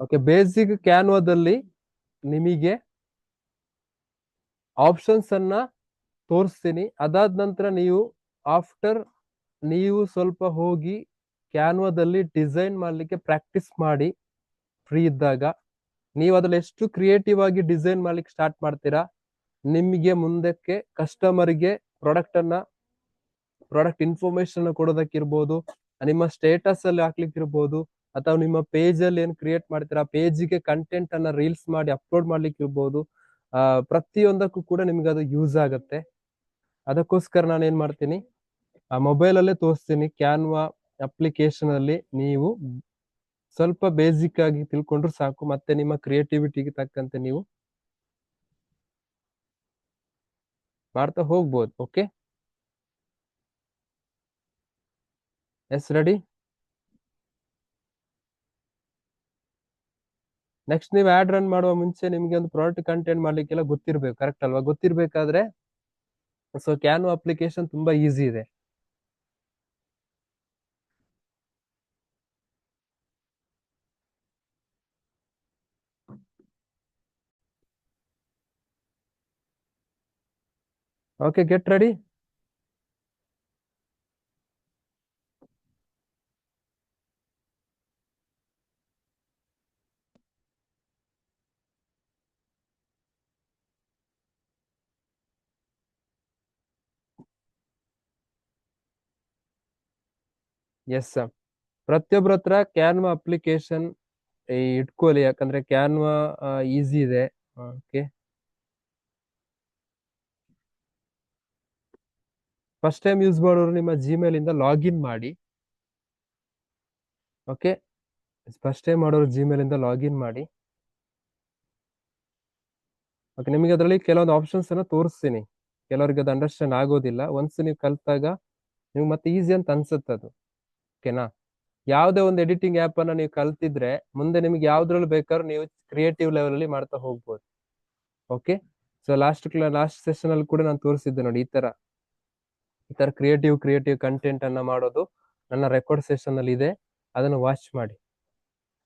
Okay, basic ಕ್ಯಾನ್ವಾದಲ್ಲಿ ನಿಮಗೆ options ಅನ್ನ ತೋರಿಸ್ತೀನಿ. ಅದಾದ ನಂತರ ನೀವು ಸ್ವಲ್ಪ ಹೋಗಿ ಕ್ಯಾನ್ವಾದಲ್ಲಿ ಡಿಸೈನ್ ಮಾಡ್ಲಿಕ್ಕೆ ಪ್ರಾಕ್ಟೀಸ್ ಮಾಡಿ. ಫ್ರೀ ಇದ್ದಾಗ ನೀವು ಅದ್ರಲ್ಲಿ ಎಷ್ಟು ಕ್ರಿಯೇಟಿವ್ ಆಗಿ ಡಿಸೈನ್ ಮಾಡ್ಲಿಕ್ಕೆ ಸ್ಟಾರ್ಟ್ ಮಾಡ್ತೀರಾ, ನಿಮಗೆ ಮುಂದಕ್ಕೆ ಕಸ್ಟಮರ್ಗೆ ಪ್ರಾಡಕ್ಟ್ ಇನ್ಫಾರ್ಮೇಶನ್ ಕೊಡೋದಕ್ಕಿರ್ಬೋದು, ನಿಮ್ಮ ಸ್ಟೇಟಸ್ ಅಲ್ಲಿ ಹಾಕ್ಲಿಕ್ಕಿರ್ಬೋದು, ಅಥವಾ ನಿಮ್ಮ ಪೇಜ್ ಅಲ್ಲಿ ಏನ್ ಕ್ರಿಯೇಟ್ ಮಾಡ್ತೀರಾ ಪೇಜ್ಗೆ ಕಂಟೆಂಟ್ ಅನ್ನ ರೀಲ್ಸ್ ಮಾಡಿ ಅಪ್ಲೋಡ್ ಮಾಡ್ಲಿಕ್ಕೆ ಇರ್ಬೋದು. ಪ್ರತಿಯೊಂದಕ್ಕೂ ಕೂಡ ನಿಮ್ಗೆ ಅದು ಯೂಸ್ ಆಗುತ್ತೆ. ಅದಕ್ಕೋಸ್ಕರ ನಾನು ಏನ್ ಮಾಡ್ತೀನಿ, ಆ ಮೊಬೈಲ್ ಅಲ್ಲೇ ತೋರಿಸ್ತೀನಿ. ಕ್ಯಾನ್ವಾ ಅಪ್ಲಿಕೇಶನ್ ಅಲ್ಲಿ ನೀವು ಸ್ವಲ್ಪ ಬೇಸಿಕ್ ಆಗಿ ತಿಳ್ಕೊಂಡ್ರು ಸಾಕು, ಮತ್ತೆ ನಿಮ್ಮ ಕ್ರಿಯೇಟಿವಿಟಿಗೆ ತಕ್ಕಂತೆ ನೀವು ಮಾಡ್ತಾ ಹೋಗ್ಬೋದು. Okay, yes, ready. ನೆಕ್ಸ್ಟ್ ನೀವು ಆಡ್ ರನ್ ಮಾಡುವ ಮುಂಚೆ ನಿಮ್ಗೆ ಒಂದು ಪ್ರಾಡಕ್ಟ್ ಕಂಟೆಂಟ್ ಮಾಡ್ಲಿಕ್ಕೆಲ್ಲ ಗೊತ್ತಿರ್ಬೇಕು, ಕರೆಕ್ಟ್ ಅಲ್ವಾ? ಗೊತ್ತಿರ್ಬೇಕಾದ್ರೆ ಸೊ ಕ್ಯಾನ್ವಾ ಅಪ್ಲಿಕೇಶನ್ ತುಂಬಾ ಈಸಿ ಇದೆ. Okay, get ready. ಎಸ್, ಪ್ರತಿಯೊಬ್ಬರ ಹತ್ರ ಕ್ಯಾನ್ವಾ ಅಪ್ಲಿಕೇಶನ್ ಇಟ್ಕೊಳ್ಳಿ, ಯಾಕಂದ್ರೆ ಕ್ಯಾನ್ವಾ ಈಸಿ ಇದೆ. ಓಕೆ, ಫಸ್ಟ್ ಟೈಮ್ ಯೂಸ್ ಮಾಡೋರು ನಿಮ್ಮ ಜಿಮೇಲ್ ಇಂದ ಲಾಗಿನ್ ಮಾಡಿ. ಓಕೆ, ಫಸ್ಟ್ ಟೈಮ್ ಮಾಡೋರು ಜಿಮೇಲ್ ಇಂದ ಲಾಗಿನ್ ಮಾಡಿ. ಓಕೆ, ನಿಮಗೆ ಅದರಲ್ಲಿ ಕೆಲವೊಂದು ಆಪ್ಷನ್ಸ್ ಅನ್ನ ತೋರಿಸ್ತೀನಿ. ಕೆಲವರಿಗೆ ಅದು ಅಂಡರ್ಸ್ಟ್ಯಾಂಡ್ ಆಗೋದಿಲ್ಲ. ಒನ್ಸ್ ನೀವು ಕಲ್ತಾಗ ನೀವು ಮತ್ತೆ ಈಸಿ ಅಂತ ಅನ್ಸುತ್ತೆ ಅದು. ಓಕೆನಾ? ಯಾವುದೇ ಒಂದು ಎಡಿಟಿಂಗ್ ಆ್ಯಪ್ ಅನ್ನ ನೀವು ಕಲ್ತಿದ್ರೆ ಮುಂದೆ ನಿಮ್ಗೆ ಯಾವ್ದ್ರಲ್ಲಿ ಬೇಕಾದ್ರೂ ನೀವು ಕ್ರಿಯೇಟಿವ್ ಲೆವೆಲ್ ಅಲ್ಲಿ ಮಾಡ್ತಾ ಹೋಗ್ಬೋದು. ಓಕೆ, ಸೊ ಲಾಸ್ಟ್ ಸೆಷನ್ ಅಲ್ಲಿ ಕೂಡ ನಾನು ತೋರಿಸಿದ್ದೆ ನೋಡಿ, ಈ ತರ ಕ್ರಿಯೇಟಿವ್ ಕಂಟೆಂಟ್ ಅನ್ನ ಮಾಡೋದು ನನ್ನ ರೆಕಾರ್ಡ್ ಸೆಷನ್ ಅಲ್ಲಿ ಇದೆ. ಅದನ್ನು ವಾಚ್ ಮಾಡಿ.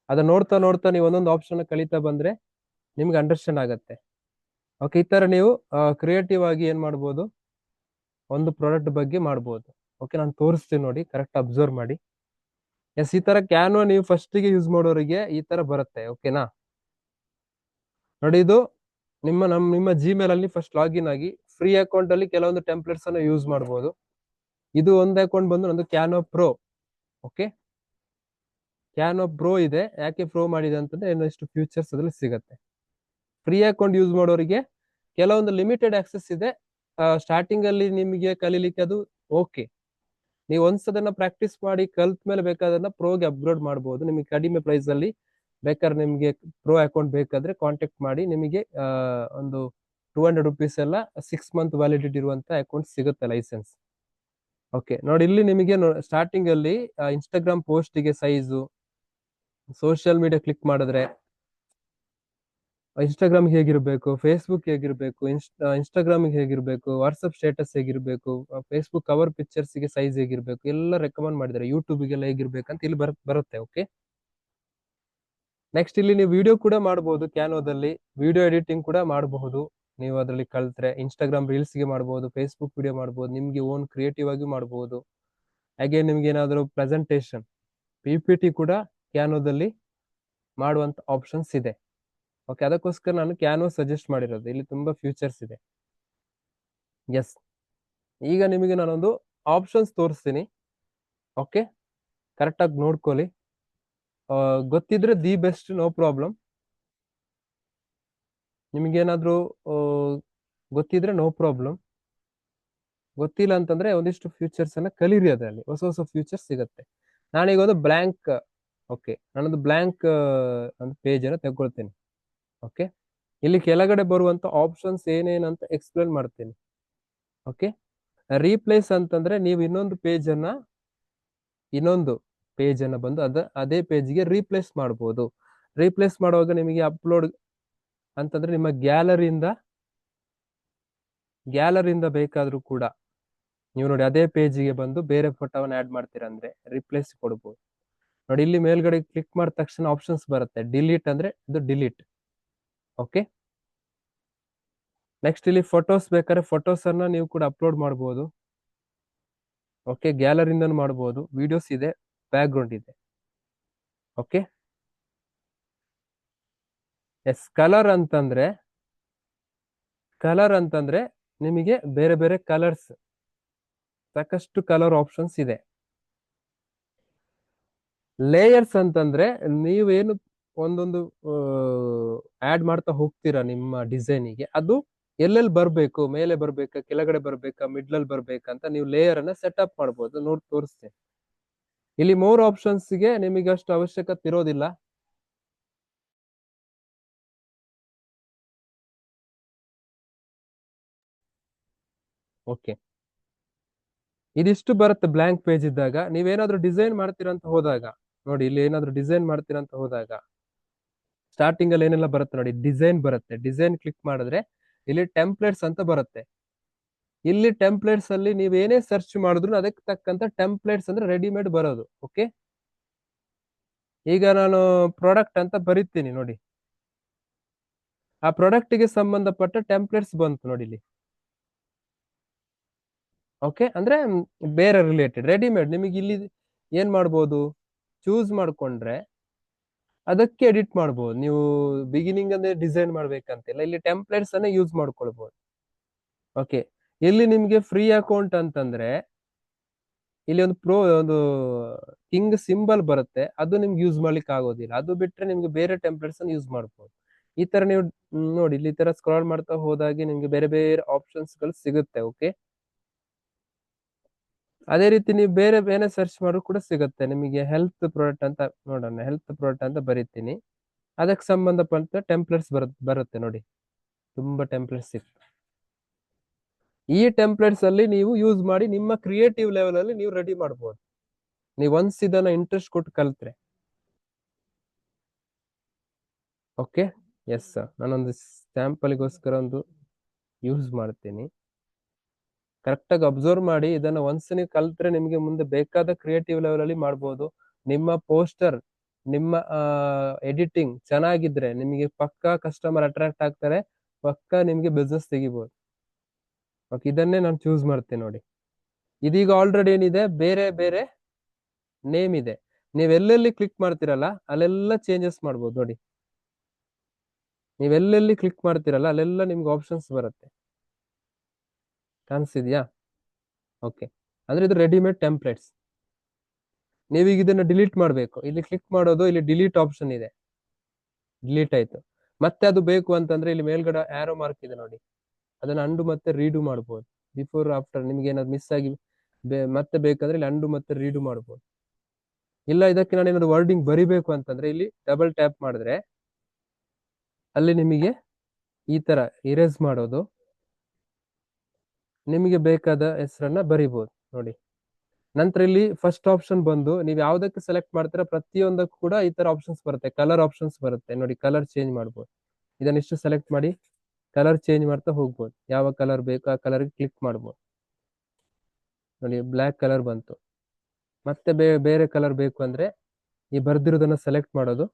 ಅದನ್ನ ನೋಡ್ತಾ ನೋಡ್ತಾ ನೀವು ಒಂದೊಂದು ಆಪ್ಷನ್ ಕಲಿತಾ ಬಂದ್ರೆ ನಿಮ್ಗೆ ಅಂಡರ್ಸ್ಟ್ಯಾಂಡ್ ಆಗತ್ತೆ. ಓಕೆ, ಈ ತರ ನೀವು ಕ್ರಿಯೇಟಿವ್ ಆಗಿ ಏನ್ ಮಾಡ್ಬೋದು, ಒಂದು ಪ್ರಾಡಕ್ಟ್ ಬಗ್ಗೆ ಮಾಡ್ಬೋದು. ಓಕೆ, ನಾನು ತೋರಿಸ್ತೀನಿ ನೋಡಿ, ಕರೆಕ್ಟ್ ಅಬ್ಸರ್ವ್ ಮಾಡಿ. ಎಸ್, ಈ ತರ ಕ್ಯಾನ್ವಾ ನೀವು ಫಸ್ಟ್ ಗೆ ಯೂಸ್ ಮಾಡೋರಿಗೆ ಈ ತರ ಬರುತ್ತೆ. ಓಕೆನಾ? ನೋಡಿ, ಇದು ನಿಮ್ಮ ಜಿಮೇಲ್ ಅಲ್ಲಿ ಫಸ್ಟ್ ಲಾಗಿನ್ ಆಗಿ ಫ್ರೀ ಅಕೌಂಟ್ ಅಲ್ಲಿ ಕೆಲವೊಂದು ಟೆಂಪ್ಲೇಟ್ಸ್ ಅನ್ನು ಯೂಸ್ ಮಾಡಬಹುದು. ಇದು ಒಂದು ಅಕೌಂಟ್ ಬಂದು ನಂದು Canva pro. Okay, Canva pro ಇದೆ. ಯಾಕೆ ಪ್ರೋ ಮಾಡಿದೆ ಅಂತಂದ್ರೆ ಇನ್ನಷ್ಟು ಫ್ಯೂಚರ್ಸ್ ಅದ್ರಲ್ಲಿ ಸಿಗುತ್ತೆ. ಫ್ರೀ ಅಕೌಂಟ್ ಯೂಸ್ ಮಾಡೋರಿಗೆ ಕೆಲವೊಂದು ಲಿಮಿಟೆಡ್ ಆಕ್ಸೆಸ್ ಇದೆ. ಸ್ಟಾರ್ಟಿಂಗ್ ಅಲ್ಲಿ ನಿಮಗೆ ಕಲೀಲಿಕ್ಕೆ ಅದು ಓಕೆ. ನೀವು ಒಂದ್ಸದನ್ನ ಪ್ರಾಕ್ಟೀಸ್ ಮಾಡಿ ಕಲ್ತ್ ಮೇಲೆ ಬೇಕಾದನ್ನ ಪ್ರೋಗೆ ಅಪ್ಗ್ರೇಡ್ ಮಾಡಬಹುದು. ನಿಮಗೆ ಕಡಿಮೆ ಪ್ರೈಸ್ ಅಲ್ಲಿ ಬೇಕಾದ್ರೆ ನಿಮಗೆ ಪ್ರೋ ಅಕೌಂಟ್ ಬೇಕಾದ್ರೆ ಕಾಂಟ್ಯಾಕ್ಟ್ ಮಾಡಿ. ನಿಮಗೆ ಒಂದು ₹200 ಎಲ್ಲ 6 ಮಂತ್ ವ್ಯಾಲಿಡಿಟಿ ಇರುವಂತ ಅಕೌಂಟ್ ಸಿಗುತ್ತೆ, ಲೈಸೆನ್ಸ್. ಓಕೆ, ನೋಡಿ, ಇಲ್ಲಿ ನಿಮಗೆ ಸ್ಟಾರ್ಟಿಂಗ್ ಅಲ್ಲಿ ಇನ್ಸ್ಟಾಗ್ರಾಮ್ ಪೋಸ್ಟ್ ಗೆ ಸೈಜು, ಸೋಷಿಯಲ್ ಮೀಡಿಯಾ ಕ್ಲಿಕ್ ಮಾಡಿದ್ರೆ ಇನ್ಸ್ಟಾಗ್ರಾಮ್ ಹೇಗಿರ್ಬೇಕು, ಫೇಸ್ಬುಕ್ ಹೇಗಿರ್ಬೇಕು, ಇನ್ಸ್ಟಾಗ್ರಾಮ್ ಹೇಗಿರ್ಬೇಕು, ವಾಟ್ಸ್ಆಪ್ ಸ್ಟೇಟಸ್ ಹೇಗಿರ್ಬೇಕು, ಫೇಸ್ಬುಕ್ ಕವರ್ ಪಿಕ್ಚರ್ಸ್ ಗೆ ಸೈಜ್ ಹೇಗಿರ್ಬೇಕು ಎಲ್ಲ ರೆಕಮೆಂಡ್ ಮಾಡಿದ್ದಾರೆ. ಯೂಟ್ಯೂಬ್ಗೆಲ್ಲ ಹೇಗಿರ್ಬೇಕಂತ ಇಲ್ಲಿ ಬರುತ್ತೆ. ಓಕೆ, ನೆಕ್ಸ್ಟ್ ಇಲ್ಲಿ ನೀವು ವಿಡಿಯೋ ಕೂಡ ಮಾಡಬಹುದು. ಕ್ಯಾನ್ವಾದಲ್ಲಿ ವಿಡಿಯೋ ಎಡಿಟಿಂಗ್ ಕೂಡ ಮಾಡಬಹುದು. ನೀವು ಅದರಲ್ಲಿ ಕಲ್ತ್ರೆ ಇನ್ಸ್ಟಾಗ್ರಾಮ್ ರೀಲ್ಸ್ ಗೆ ಮಾಡಬಹುದು, ಫೇಸ್ಬುಕ್ ವಿಡಿಯೋ ಮಾಡಬಹುದು, ನಿಮ್ಗೆ ಓನ್ ಕ್ರಿಯೇಟಿವ್ ಆಗಿ ಮಾಡಬಹುದು. ಹಾಗೆ ನಿಮ್ಗೆ ಏನಾದರೂ ಪ್ರೆಸೆಂಟೇಶನ್ PPT ಕೂಡ ಕ್ಯಾನ್ವಾದಲ್ಲಿ ಮಾಡುವಂತ ಆಪ್ಷನ್ಸ್ ಇದೆ. ಓಕೆ, ಅದಕ್ಕೋಸ್ಕರ ನಾನು ಕ್ಯಾನ್ವಾ ಸಜೆಸ್ಟ್ ಮಾಡಿರೋದು. ಇಲ್ಲಿ ತುಂಬಾ ಫ್ಯೂಚರ್ಸ್ ಇದೆ. ಎಸ್, ಈಗ ನಿಮಗೆ ನಾನೊಂದು ಆಪ್ಷನ್ಸ್ ತೋರಿಸ್ತೀನಿ. ಓಕೆ, ಕರೆಕ್ಟಾಗಿ ನೋಡ್ಕೊಳ್ಳಿ. ಗೊತ್ತಿದ್ರೆ ದಿ ಬೆಸ್ಟ್, ನೋ ಪ್ರಾಬ್ಲಮ್. ನಿಮಗೇನಾದ್ರೂ ಗೊತ್ತಿದ್ರೆ ನೋ ಪ್ರಾಬ್ಲಮ್, ಗೊತ್ತಿಲ್ಲ ಅಂತಂದ್ರೆ ಒಂದಿಷ್ಟು ಫ್ಯೂಚರ್ಸ್ ಅನ್ನ ಕಲೀರಿ. ಅದರಲ್ಲಿ ಹೊಸ ಹೊಸ ಫ್ಯೂಚರ್ಸ್ ಸಿಗುತ್ತೆ. ನಾನೀಗ ಒಂದು ಬ್ಲ್ಯಾಂಕ್ ನಾನೊಂದು ಬ್ಲ್ಯಾಂಕ್ ಒಂದು ಪೇಜ್ ಅನ್ನು ತೆಗೊಳ್ತೇನೆ. ಓಕೆ, ಇಲ್ಲಿ ಕೆಳಗಡೆ ಬರುವಂತ ಆಪ್ಷನ್ಸ್ ಏನೇನಂತ ಎಕ್ಸ್ಪ್ಲೇನ್ ಮಾಡ್ತೇನೆ. ಓಕೆ, ರೀಪ್ಲೇಸ್ ಅಂತಂದ್ರೆ ನೀವು ಇನ್ನೊಂದು ಪೇಜ್ ಅನ್ನ ಬಂದು ಅದೇ ಪೇಜ್ಗೆ ರೀಪ್ಲೇಸ್ ಮಾಡಬಹುದು. ರೀಪ್ಲೇಸ್ ಮಾಡುವಾಗ ನಿಮಗೆ ಅಪ್ಲೋಡ್ ಅಂತಂದ್ರೆ ನಿಮ್ಮ ಗ್ಯಾಲರಿಯಿಂದ ಬೇಕಾದ್ರೂ ಕೂಡ ನೀವು ನೋಡಿ ಅದೇ ಪೇಜ್ಗೆ ಬಂದು ಬೇರೆ ಫೋಟೋವನ್ನು ಆಡ್ ಮಾಡ್ತೀರಾ ಅಂದ್ರೆ ರಿಪ್ಲೇಸ್ ಕೊಡ್ಬೋದು. ನೋಡಿ ಇಲ್ಲಿ ಮೇಲ್ಗಡೆ ಕ್ಲಿಕ್ ಮಾಡಿದ ತಕ್ಷಣ ಆಪ್ಷನ್ಸ್ ಬರುತ್ತೆ. ಡಿಲೀಟ್ ಅಂದ್ರೆ ಇದು ಡಿಲೀಟ್. ಓಕೆ, ನೆಕ್ಸ್ಟ್ ಇಲ್ಲಿ ಫೋಟೋಸ್ ಬೇಕಾದ್ರೆ ಫೋಟೋಸ್ ಅನ್ನ ನೀವು ಕೂಡ ಅಪ್ಲೋಡ್ ಮಾಡಬಹುದು. ಓಕೆ, ಗ್ಯಾಲರಿಯಿಂದ ಮಾಡಬಹುದು. ವಿಡಿಯೋಸ್ ಇದೆ, ಬ್ಯಾಕ್ ಗ್ರೌಂಡ್ ಇದೆ. Okay, yes. ಕಲರ್ ಅಂತಂದ್ರೆ ನಿಮಗೆ ಬೇರೆ ಬೇರೆ ಕಲರ್ಸ್, ಸಾಕಷ್ಟು ಕಲರ್ ಆಪ್ಷನ್ಸ್ ಇದೆ. ಲೇಯರ್ಸ್ ಅಂತಂದ್ರೆ ನೀವೇನು ಒಂದೊಂದು ಆಡ್ ಮಾಡ್ತಾ ಹೋಗ್ತೀರಾ ನಿಮ್ಮ ಡಿಸೈನಿಗೆ, ಅದು ಎಲ್ಲೆಲ್ಲಿ ಬರ್ಬೇಕು, ಮೇಲೆ ಬರ್ಬೇಕಾ, ಕೆಳಗಡೆ ಬರ್ಬೇಕಾ, ಮಿಡ್ಲಲ್ಲಿ ಬರ್ಬೇಕಾ ಅಂತ ನೀವು ಲೇಯರ್ ಅನ್ನ ಸೆಟಪ್ ಮಾಡ್ಬೋದು. ನೋಡಿ ತೋರಿಸ್ತೇನೆ. ಇಲ್ಲಿ 3 ಆಪ್ಷನ್ಸ್ಗೆ ನಿಮಗೆ ಅಷ್ಟು ಅವಶ್ಯಕತೆ ಇರೋದಿಲ್ಲ. ಓಕೆ, ಇದಿಷ್ಟು ಬರುತ್ತೆ ಬ್ಲಾಂಕ್ ಪೇಜ್ ಇದ್ದಾಗ. ನೀವೇನಾದ್ರೂ ಡಿಸೈನ್ ಮಾಡ್ತೀರಂತ ಹೋದಾಗ ನೋಡಿ, ಇಲ್ಲಿ ಏನಾದ್ರು ಡಿಸೈನ್ ಮಾಡ್ತೀರಂತ ಹೋದಾಗ ಸ್ಟಾರ್ಟಿಂಗ್ ಅಲ್ಲಿ ಏನೆಲ್ಲ ಬರುತ್ತೆ ನೋಡಿ, ಡಿಸೈನ್ ಬರುತ್ತೆ. ಡಿಸೈನ್ ಕ್ಲಿಕ್ ಮಾಡಿದ್ರೆ ಇಲ್ಲಿ ಟೆಂಪ್ಲೇಟ್ಸ್ ಅಂತ ಬರುತ್ತೆ. ಇಲ್ಲಿ ಟೆಂಪ್ಲೇಟ್ಸ್ ಅಲ್ಲಿ ನೀವು ಏನೇ ಸರ್ಚ್ ಮಾಡಿದ್ರು ಅದಕ್ಕೆ ತಕ್ಕಂತ ಟೆಂಪ್ಲೇಟ್ಸ್ ಅಂದ್ರೆ ರೆಡಿಮೇಡ್ ಬರೋದು. ಓಕೆ, ಈಗ ನಾನು ಪ್ರಾಡಕ್ಟ್ ಅಂತ ಬರೀತೀನಿ ನೋಡಿ, ಆ ಪ್ರಾಡಕ್ಟ್ ಗೆ ಸಂಬಂಧಪಟ್ಟ ಟೆಂಪ್ಲೇಟ್ಸ್ ಬಂತು ನೋಡಿ ಇಲ್ಲಿ. ಓಕೆ, ಅಂದ್ರೆ ಬೇರೆ ರಿಲೇಟೆಡ್ ರೆಡಿಮೇಡ್ ನಿಮಗೆ ಇಲ್ಲಿ ಏನ್ ಮಾಡ್ಬೋದು, ಚೂಸ್ ಮಾಡ್ಕೊಂಡ್ರೆ ಅದಕ್ಕೆ ಎಡಿಟ್ ಮಾಡ್ಬೋದು. ನೀವು ಬಿಗಿನಿಂಗ್ ಅಂದ್ರೆ ಡಿಸೈನ್ ಮಾಡ್ಬೇಕಂತಿಲ್ಲ, ಇಲ್ಲಿ ಟೆಂಪ್ಲೇಟ್ಸ್ ಅನ್ನ ಯೂಸ್ ಮಾಡ್ಕೊಳ್ಬಹುದು. ಓಕೆ, ಇಲ್ಲಿ ನಿಮ್ಗೆ ಫ್ರೀ ಅಕೌಂಟ್ ಅಂತಂದ್ರೆ ಇಲ್ಲಿ ಒಂದು ಕಿಂಗ್ ಸಿಂಬಲ್ ಬರುತ್ತೆ, ಅದು ನಿಮ್ಗೆ ಯೂಸ್ ಮಾಡ್ಲಿಕ್ಕೆ ಆಗೋದಿಲ್ಲ. ಅದು ಬಿಟ್ರೆ ನಿಮ್ಗೆ ಬೇರೆ ಟೆಂಪ್ಲೇಟ್ಸ್ ಅನ್ನು ಯೂಸ್ ಮಾಡ್ಬೋದು. ಈ ತರ ನೀವು ನೋಡಿ, ಇಲ್ಲಿ ಈ ತರ ಸ್ಕ್ರಾಲ್ ಮಾಡ್ತಾ ಹೋದಾಗೆ ನಿಮ್ಗೆ ಬೇರೆ ಬೇರೆ ಆಪ್ಷನ್ಸ್ ಗಳು ಸಿಗುತ್ತೆ. ಓಕೆ, ಅದೇ ರೀತಿ ನೀವು ಬೇರೆ ಬೇರೆ ಸರ್ಚ್ ಮಾಡೋರು ಕೂಡ ಸಿಗುತ್ತೆ ನಿಮಗೆ. ಹೆಲ್ತ್ ಪ್ರಾಡಕ್ಟ್ ಅಂತ ನೋಡೋಣ, ಹೆಲ್ತ್ ಪ್ರಾಡಕ್ಟ್ ಅಂತ ಬರೀತೀನಿ, ಅದಕ್ಕೆ ಸಂಬಂಧಪಟ್ಟ ಟೆಂಪ್ಲೇಟ್ಸ್ ಬರುತ್ತೆ ನೋಡಿ, ತುಂಬಾ ಟೆಂಪ್ಲೇಟ್ಸ್ ಸಿಗುತ್ತೆ. ಈ ಟೆಂಪ್ಲೇಟ್ಸ್ ಅಲ್ಲಿ ನೀವು ಯೂಸ್ ಮಾಡಿ ನಿಮ್ಮ ಕ್ರಿಯೇಟಿವ್ ಲೆವೆಲ್ ಅಲ್ಲಿ ನೀವು ರೆಡಿ ಮಾಡಬಹುದು. ನೀವು ಒನ್ಸ್ ಇದನ್ನ ಇಂಟ್ರೆಸ್ಟ್ ಕೊಟ್ಟು ಕಲ್ತ್ರೆ. ಓಕೆ, ಎಸ್, ನಾನೊಂದು ಸ್ಯಾಂಪಲ್ಗೋಸ್ಕರ ಒಂದು ಯೂಸ್ ಮಾಡ್ತೀನಿ. ಕರೆಕ್ಟಾಗಿ ಅಬ್ಸರ್ವ್ ಮಾಡಿ, ಇದನ್ನ ಒನ್ಸ್ ನೀವು ಕಲ್ತ್ರೆ ನಿಮಗೆ ಮುಂದೆ ಬೇಕಾದ ಕ್ರಿಯೇಟಿವ್ ಲೆವೆಲ್ ಅಲ್ಲಿ ಮಾಡ್ಬೋದು. ನಿಮ್ಮ ಪೋಸ್ಟರ್, ನಿಮ್ಮ ಎಡಿಟಿಂಗ್ ಚೆನ್ನಾಗಿದ್ರೆ ನಿಮಗೆ ಪಕ್ಕಾ ಕಸ್ಟಮರ್ ಅಟ್ರಾಕ್ಟ್ ಆಗ್ತಾರೆ, ಪಕ್ಕಾ ನಿಮ್ಗೆ ಬಿಸ್ನೆಸ್ ತೆಗಿಬಹುದು. ಓಕೆ, ಇದನ್ನೇ ನಾನು ಚೂಸ್ ಮಾಡ್ತೇನೆ ನೋಡಿ. ಇದೀಗ ಆಲ್ರೆಡಿ ಏನಿದೆ, ಬೇರೆ ಬೇರೆ ನೇಮ್ ಇದೆ. ನೀವೆಲ್ಲೆಲ್ಲಿ ಕ್ಲಿಕ್ ಮಾಡ್ತೀರಲ್ಲ ಅಲ್ಲೆಲ್ಲ ಚೇಂಜಸ್ ಮಾಡ್ಬೋದು ನೋಡಿ. ನೀವೆಲ್ಲೆಲ್ಲಿ ಕ್ಲಿಕ್ ಮಾಡ್ತೀರಲ್ಲ ಅಲ್ಲೆಲ್ಲ ನಿಮ್ಗೆ ಆಪ್ಷನ್ಸ್ ಬರುತ್ತೆ, ಕಾಣಿಸಿದ್ಯಾ? ಓಕೆ, ಅಂದ್ರೆ ಇದು ರೆಡಿಮೇಡ್ ಟೆಂಪ್ಲೇಟ್ಸ್. ನೀವೀಗ ಇದನ್ನ ಡಿಲೀಟ್ ಮಾಡಬೇಕು, ಇಲ್ಲಿ ಕ್ಲಿಕ್ ಮಾಡೋದು, ಇಲ್ಲಿ ಡಿಲೀಟ್ ಆಪ್ಷನ್ ಇದೆ, ಡಿಲೀಟ್ ಆಯ್ತು. ಮತ್ತೆ ಅದು ಬೇಕು ಅಂತಂದ್ರೆ ಇಲ್ಲಿ ಮೇಲ್ಗಡೆ ಆರೋ ಮಾರ್ಕ್ ಇದೆ ನೋಡಿ, ಅದನ್ನ ಅಂಡು ಮತ್ತೆ ರೀಡು ಮಾಡ್ಬೋದು. ಬಿಫೋರ್ ಆಫ್ಟರ್ ನಿಮ್ಗೆ ಏನಾದ್ರು ಮಿಸ್ ಆಗಿ ಮತ್ತೆ ಬೇಕಂದ್ರೆ ಇಲ್ಲಿ ಅಂಡು ಮತ್ತೆ ರೀಡು ಮಾಡ್ಬೋದು. ಇಲ್ಲ ಇದಕ್ಕೆ ನಾನು ಏನಾದ್ರು ವರ್ಡಿಂಗ್ ಬರಿಬೇಕು ಅಂತಂದ್ರೆ ಇಲ್ಲಿ ಡಬಲ್ ಟ್ಯಾಪ್ ಮಾಡಿದ್ರೆ ಅಲ್ಲಿ ನಿಮಗೆ ಈ ತರ ಇರೇಸ್ ಮಾಡೋದು, ನಿಮಗೆ ಬೇಕಾದ ಹೆಸರನ್ನ ಬರಿಬಹುದು ನೋಡಿ. ನಂತರ ಇಲ್ಲಿ ಫಸ್ಟ್ ಆಪ್ಷನ್ ಬಂದು ನೀವು ಯಾವ್ದಕ್ಕೆ ಸೆಲೆಕ್ಟ್ ಮಾಡ್ತೀರಾ ಪ್ರತಿಯೊಂದಕ್ಕೂ ಕೂಡ ಈ ತರ ಆಪ್ಷನ್ಸ್ ಬರುತ್ತೆ, ಕಲರ್ ಆಪ್ಷನ್ಸ್ ಬರುತ್ತೆ ನೋಡಿ. ಕಲರ್ ಚೇಂಜ್ ಮಾಡ್ಬೋದು, ಇದನ್ನ ಇಷ್ಟು ಸೆಲೆಕ್ಟ್ ಮಾಡಿ ಕಲರ್ ಚೇಂಜ್ ಮಾಡ್ತಾ ಹೋಗ್ಬೋದು. ಯಾವ ಕಲರ್ ಬೇಕು ಆ ಕಲರ್ಗೆ ಕ್ಲಿಕ್ ಮಾಡ್ಬೋದು ನೋಡಿ, ಬ್ಲ್ಯಾಕ್ ಕಲರ್ ಬಂತು. ಮತ್ತೆ ಬೇರೆ ಕಲರ್ ಬೇಕು ಅಂದ್ರೆ ಈ ಬರ್ದಿರೋದನ್ನ ಸೆಲೆಕ್ಟ್ ಮಾಡೋದು,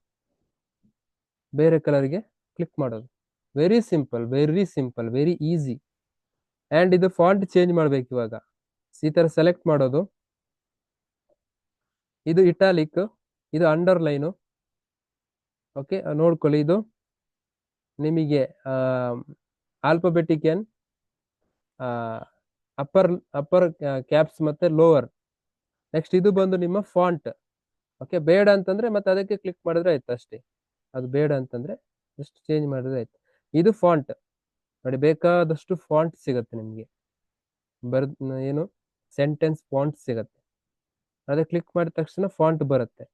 ಬೇರೆ ಕಲರ್ಗೆ ಕ್ಲಿಕ್ ಮಾಡೋದು. Very simple, very simple, very easy. And ಇದು ಫಾಂಟ್ ಚೇಂಜ್ ಮಾಡ್ಬೇಕು ಇವಾಗ. ಈ ತರ ಸೆಲೆಕ್ಟ್ ಮಾಡೋದು, ಇದು ಇಟಾಲಿಕ್, ಇದು ಅಂಡರ್ಲೈನು. ಓಕೆ, ನೋಡ್ಕೊಳ್ಳಿ, ಇದು ನಿಮಗೆ alphabetic N, upper upper caps ಮತ್ತೆ ಲೋವರ್. ನೆಕ್ಸ್ಟ್ ಇದು ಬಂದು ನಿಮ್ಮ ಫಾಂಟ್. ಓಕೆ, ಬೇಡ ಅಂತಂದ್ರೆ ಮತ್ತೆ ಅದಕ್ಕೆ ಕ್ಲಿಕ್ ಮಾಡಿದ್ರೆ ಆಯ್ತು ಅಷ್ಟೇ. ಅದು ಬೇಡ ಅಂತಂದ್ರೆ ಜಸ್ಟ್ ಚೇಂಜ್ ಮಾಡಿದ್ರೆ ಆಯ್ತು. ಇದು ಫಾಂಟ್ ನೋಡಿ, ಬೇಕಾದಷ್ಟು ಫಾಂಟ್ ಸಿಗುತ್ತೆ ನಿಮಗೆ. ಏನು ಸೆಂಟೆನ್ಸ್ ಫಾಂಟ್ ಸಿಗುತ್ತೆ, ಅದೇ ಕ್ಲಿಕ್ ಮಾಡಿದ ತಕ್ಷಣ ಫಾಂಟ್ ಬರುತ್ತೆ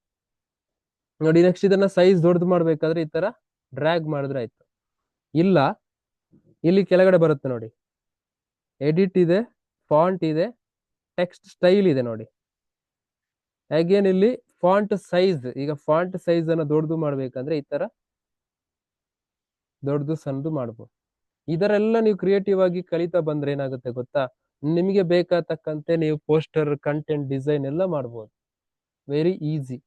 ನೋಡಿ. ನೆಕ್ಸ್ಟ್ ಇದನ್ನ ಸೈಜ್ ದೊಡ್ಡದು ಮಾಡ್ಬೇಕಾದ್ರೆ ಈ ತರ ಡ್ರ್ಯಾಗ್ ಮಾಡಿದ್ರೆ ಆಯ್ತು. ಇಲ್ಲ ಇಲ್ಲಿ ಕೆಳಗಡೆ ಬರುತ್ತೆ ನೋಡಿ, ಎಡಿಟ್ ಇದೆ, ಫಾಂಟ್ ಇದೆ, ಟೆಕ್ಸ್ಟ್ ಸ್ಟೈಲ್ ಇದೆ ನೋಡಿ. ಅಗೇನ್ ಇಲ್ಲಿ ಫಾಂಟ್ ಸೈಜ್, ಈಗ ಫಾಂಟ್ ಸೈಜ್ ಅನ್ನ ದೊಡ್ಡದು ಮಾಡ್ಬೇಕಂದ್ರೆ ಈ ತರ ದೊಡ್ಡದು ಸಣ್ಣದು ಮಾಡ್ಬೋದು. ಇದರೆಲ್ಲ ನೀವು ಕ್ರಿಯೇಟಿವ್ ಆಗಿ ಕಲಿತಾ ಬಂದ್ರೆ ಏನಾಗುತ್ತೆ ಗೊತ್ತಾ, ನಿಮಗೆ ಬೇಕಾತಕ್ಕಂತೆ ನೀವು ಪೋಸ್ಟರ್, ಕಂಟೆಂಟ್, ಡಿಸೈನ್ ಎಲ್ಲ ಮಾಡ್ಬೋದು. Very easy.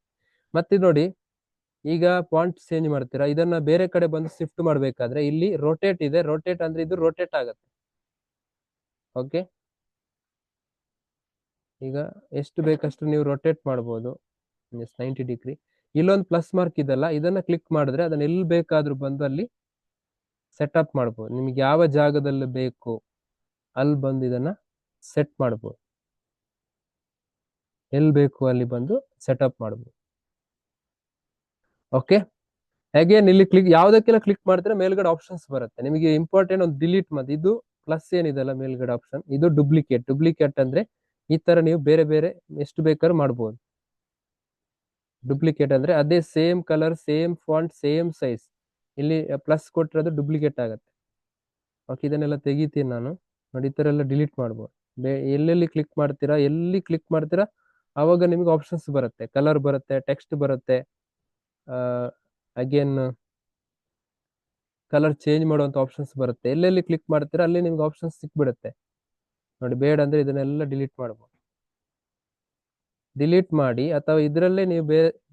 ಮತ್ತೆ ನೋಡಿ, ಈಗ ಪಾಯಿಂಟ್ ಚೇಂಜ್ ಮಾಡ್ತೀರಾ, ಇದನ್ನ ಬೇರೆ ಕಡೆ ಬಂದು ಶಿಫ್ಟ್ ಮಾಡ್ಬೇಕಾದ್ರೆ ಇಲ್ಲಿ ರೋಟೇಟ್ ಇದೆ, ರೋಟೇಟ್ ಅಂದ್ರೆ ಇದು ರೋಟೇಟ್ ಆಗತ್ತೆ. ಓಕೆ, ಈಗ ಎಷ್ಟು ಬೇಕಷ್ಟು ನೀವು ರೊಟೇಟ್ ಮಾಡ್ಬೋದು, 90 ಡಿಗ್ರಿ. ಇಲ್ಲೊಂದು ಪ್ಲಸ್ ಮಾರ್ಕ್ ಇದಲ್ಲ, ಇದನ್ನ ಕ್ಲಿಕ್ ಮಾಡಿದ್ರೆ ಅದನ್ನ ಎಲ್ಲಿ ಬೇಕಾದ್ರೂ ಬಂದು ಅಲ್ಲಿ ಸೆಟಪ್ ಮಾಡ್ಬೋದು. ನಿಮ್ಗೆ ಯಾವ ಜಾಗದಲ್ಲಿ ಬೇಕು ಅಲ್ಲಿ ಬಂದು ಇದನ್ನ ಸೆಟ್ ಮಾಡ್ಬೋದು, ಎಲ್ಲಿ ಬೇಕು ಅಲ್ಲಿ ಬಂದು ಸೆಟಪ್ ಮಾಡ್ಬೋದು. ಓಕೆ, ಅಗೇನ್ ಇಲ್ಲಿ ಕ್ಲಿಕ್ ಯಾವ್ದಕ್ಕೆಲ್ಲ ಕ್ಲಿಕ್ ಮಾಡಿದ್ರೆ ಮೇಲ್ಗಡೆ ಆಪ್ಷನ್ಸ್ ಬರುತ್ತೆ. ನಿಮಗೆ ಇಂಪಾರ್ಟೆಂಟ್ ಒಂದು ಡಿಲೀಟ್ ಮಾಡಿ, ಇದು ಪ್ಲಸ್ ಏನಿದೆಲ್ಲ ಮೇಲ್ಗಡೆ ಆಪ್ಷನ್, ಇದು ಡುಪ್ಲಿಕೇಟ್. ಡುಪ್ಲಿಕೇಟ್ ಅಂದ್ರೆ ಈ ತರ ನೀವು ಬೇರೆ ಬೇರೆ ಎಷ್ಟು ಬೇಕಾದ್ರೂ ಮಾಡ್ಬೋದು. ಡುಪ್ಲಿಕೇಟ್ ಅಂದ್ರೆ ಅದೇ same colour, same font, same size, ಇಲ್ಲಿ ಪ್ಲಸ್ ಕೊಟ್ಟಿರೋದು ಡುಪ್ಲಿಕೇಟ್ ಆಗುತ್ತೆ. ಓಕೆ, ಇದನ್ನೆಲ್ಲ ತೆಗಿತೀನಿ ನಾನು. ನೋಡಿ, ಈ ತರ ಎಲ್ಲ ಡಿಲೀಟ್ ಮಾಡ್ಬೋದು. ಎಲ್ಲೆಲ್ಲಿ ಕ್ಲಿಕ್ ಮಾಡ್ತೀರಾ, ಎಲ್ಲಿ ಕ್ಲಿಕ್ ಮಾಡ್ತೀರಾ ಅವಾಗ ನಿಮ್ಗೆ ಆಪ್ಷನ್ಸ್ ಬರುತ್ತೆ, ಕಲರ್ ಬರುತ್ತೆ, ಟೆಕ್ಸ್ಟ್ ಬರುತ್ತೆ, ಅಗೇನ್ ಕಲರ್ ಚೇಂಜ್ ಮಾಡುವಂತ ಆಪ್ಷನ್ಸ್ ಬರುತ್ತೆ. ಎಲ್ಲೆಲ್ಲಿ ಕ್ಲಿಕ್ ಮಾಡ್ತೀರಾ ಅಲ್ಲಿ ನಿಮ್ಗೆ ಆಪ್ಷನ್ಸ್ ಸಿಕ್ಬಿಡುತ್ತೆ. ನೋಡಿ, ಬೇಡ ಅಂದ್ರೆ ಇದನ್ನೆಲ್ಲ ಡಿಲೀಟ್ ಮಾಡ್ಬೋದು. ಡಿಲೀಟ್ ಮಾಡಿ, ಅಥವಾ ಇದರಲ್ಲೇ ನೀವು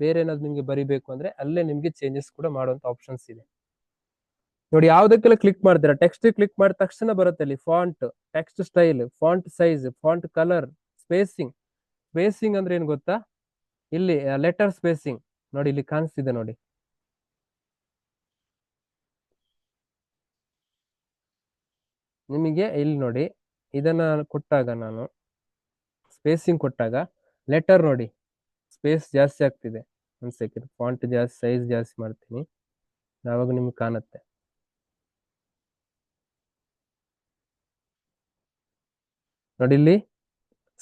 ಬೇರೆ ಏನಾದ್ರು ನಿಮ್ಗೆ ಬರಿಬೇಕು ಅಂದ್ರೆ ಅಲ್ಲೇ ನಿಮ್ಗೆ ಚೇಂಜಸ್ ಕೂಡ ಮಾಡುವಂತ ಆಪ್ಷನ್ಸ್ ಇದೆ. ನೋಡಿ, ಯಾವ್ದಕ್ಕೆಲ್ಲ ಕ್ಲಿಕ್ ಮಾಡ್ತೀರಾ, ಟೆಕ್ಸ್ಟ್ ಕ್ಲಿಕ್ ಮಾಡಿದ ತಕ್ಷಣ ಬರುತ್ತೆ ಅಲ್ಲಿ font, text style, font size, font colour, spacing. Spacing ಅಂದ್ರೆ ಏನ್ ಗೊತ್ತಾ, ಇಲ್ಲಿ ಲೆಟರ್ ಸ್ಪೇಸಿಂಗ್ ನೋಡಿ, ಇಲ್ಲಿ ಕಾಣಿಸ್ತಿದೆ ನೋಡಿ. ನಿಮಗೆ ಇಲ್ಲಿ ನೋಡಿ, ಇದನ್ನ ಕೊಟ್ಟಾಗ ನಾನು ಸ್ಪೇಸಿಂಗ್ ಕೊಟ್ಟಾಗ ಲೆಟರ್ ನೋಡಿ ಸ್ಪೇಸ್ ಜಾಸ್ತಿ ಆಗ್ತಿದೆ. ಒಂದ್ ಸೆಕೆಂಡ್, ಫಾಂಟ್ ಜಾಸ್ತಿ, ಸೈಜ್ ಜಾಸ್ತಿ ಮಾಡ್ತೀನಿ, ಆವಾಗ ನಿಮ್ಗೆ ಕಾಣುತ್ತೆ. ನೋಡಿ, ಇಲ್ಲಿ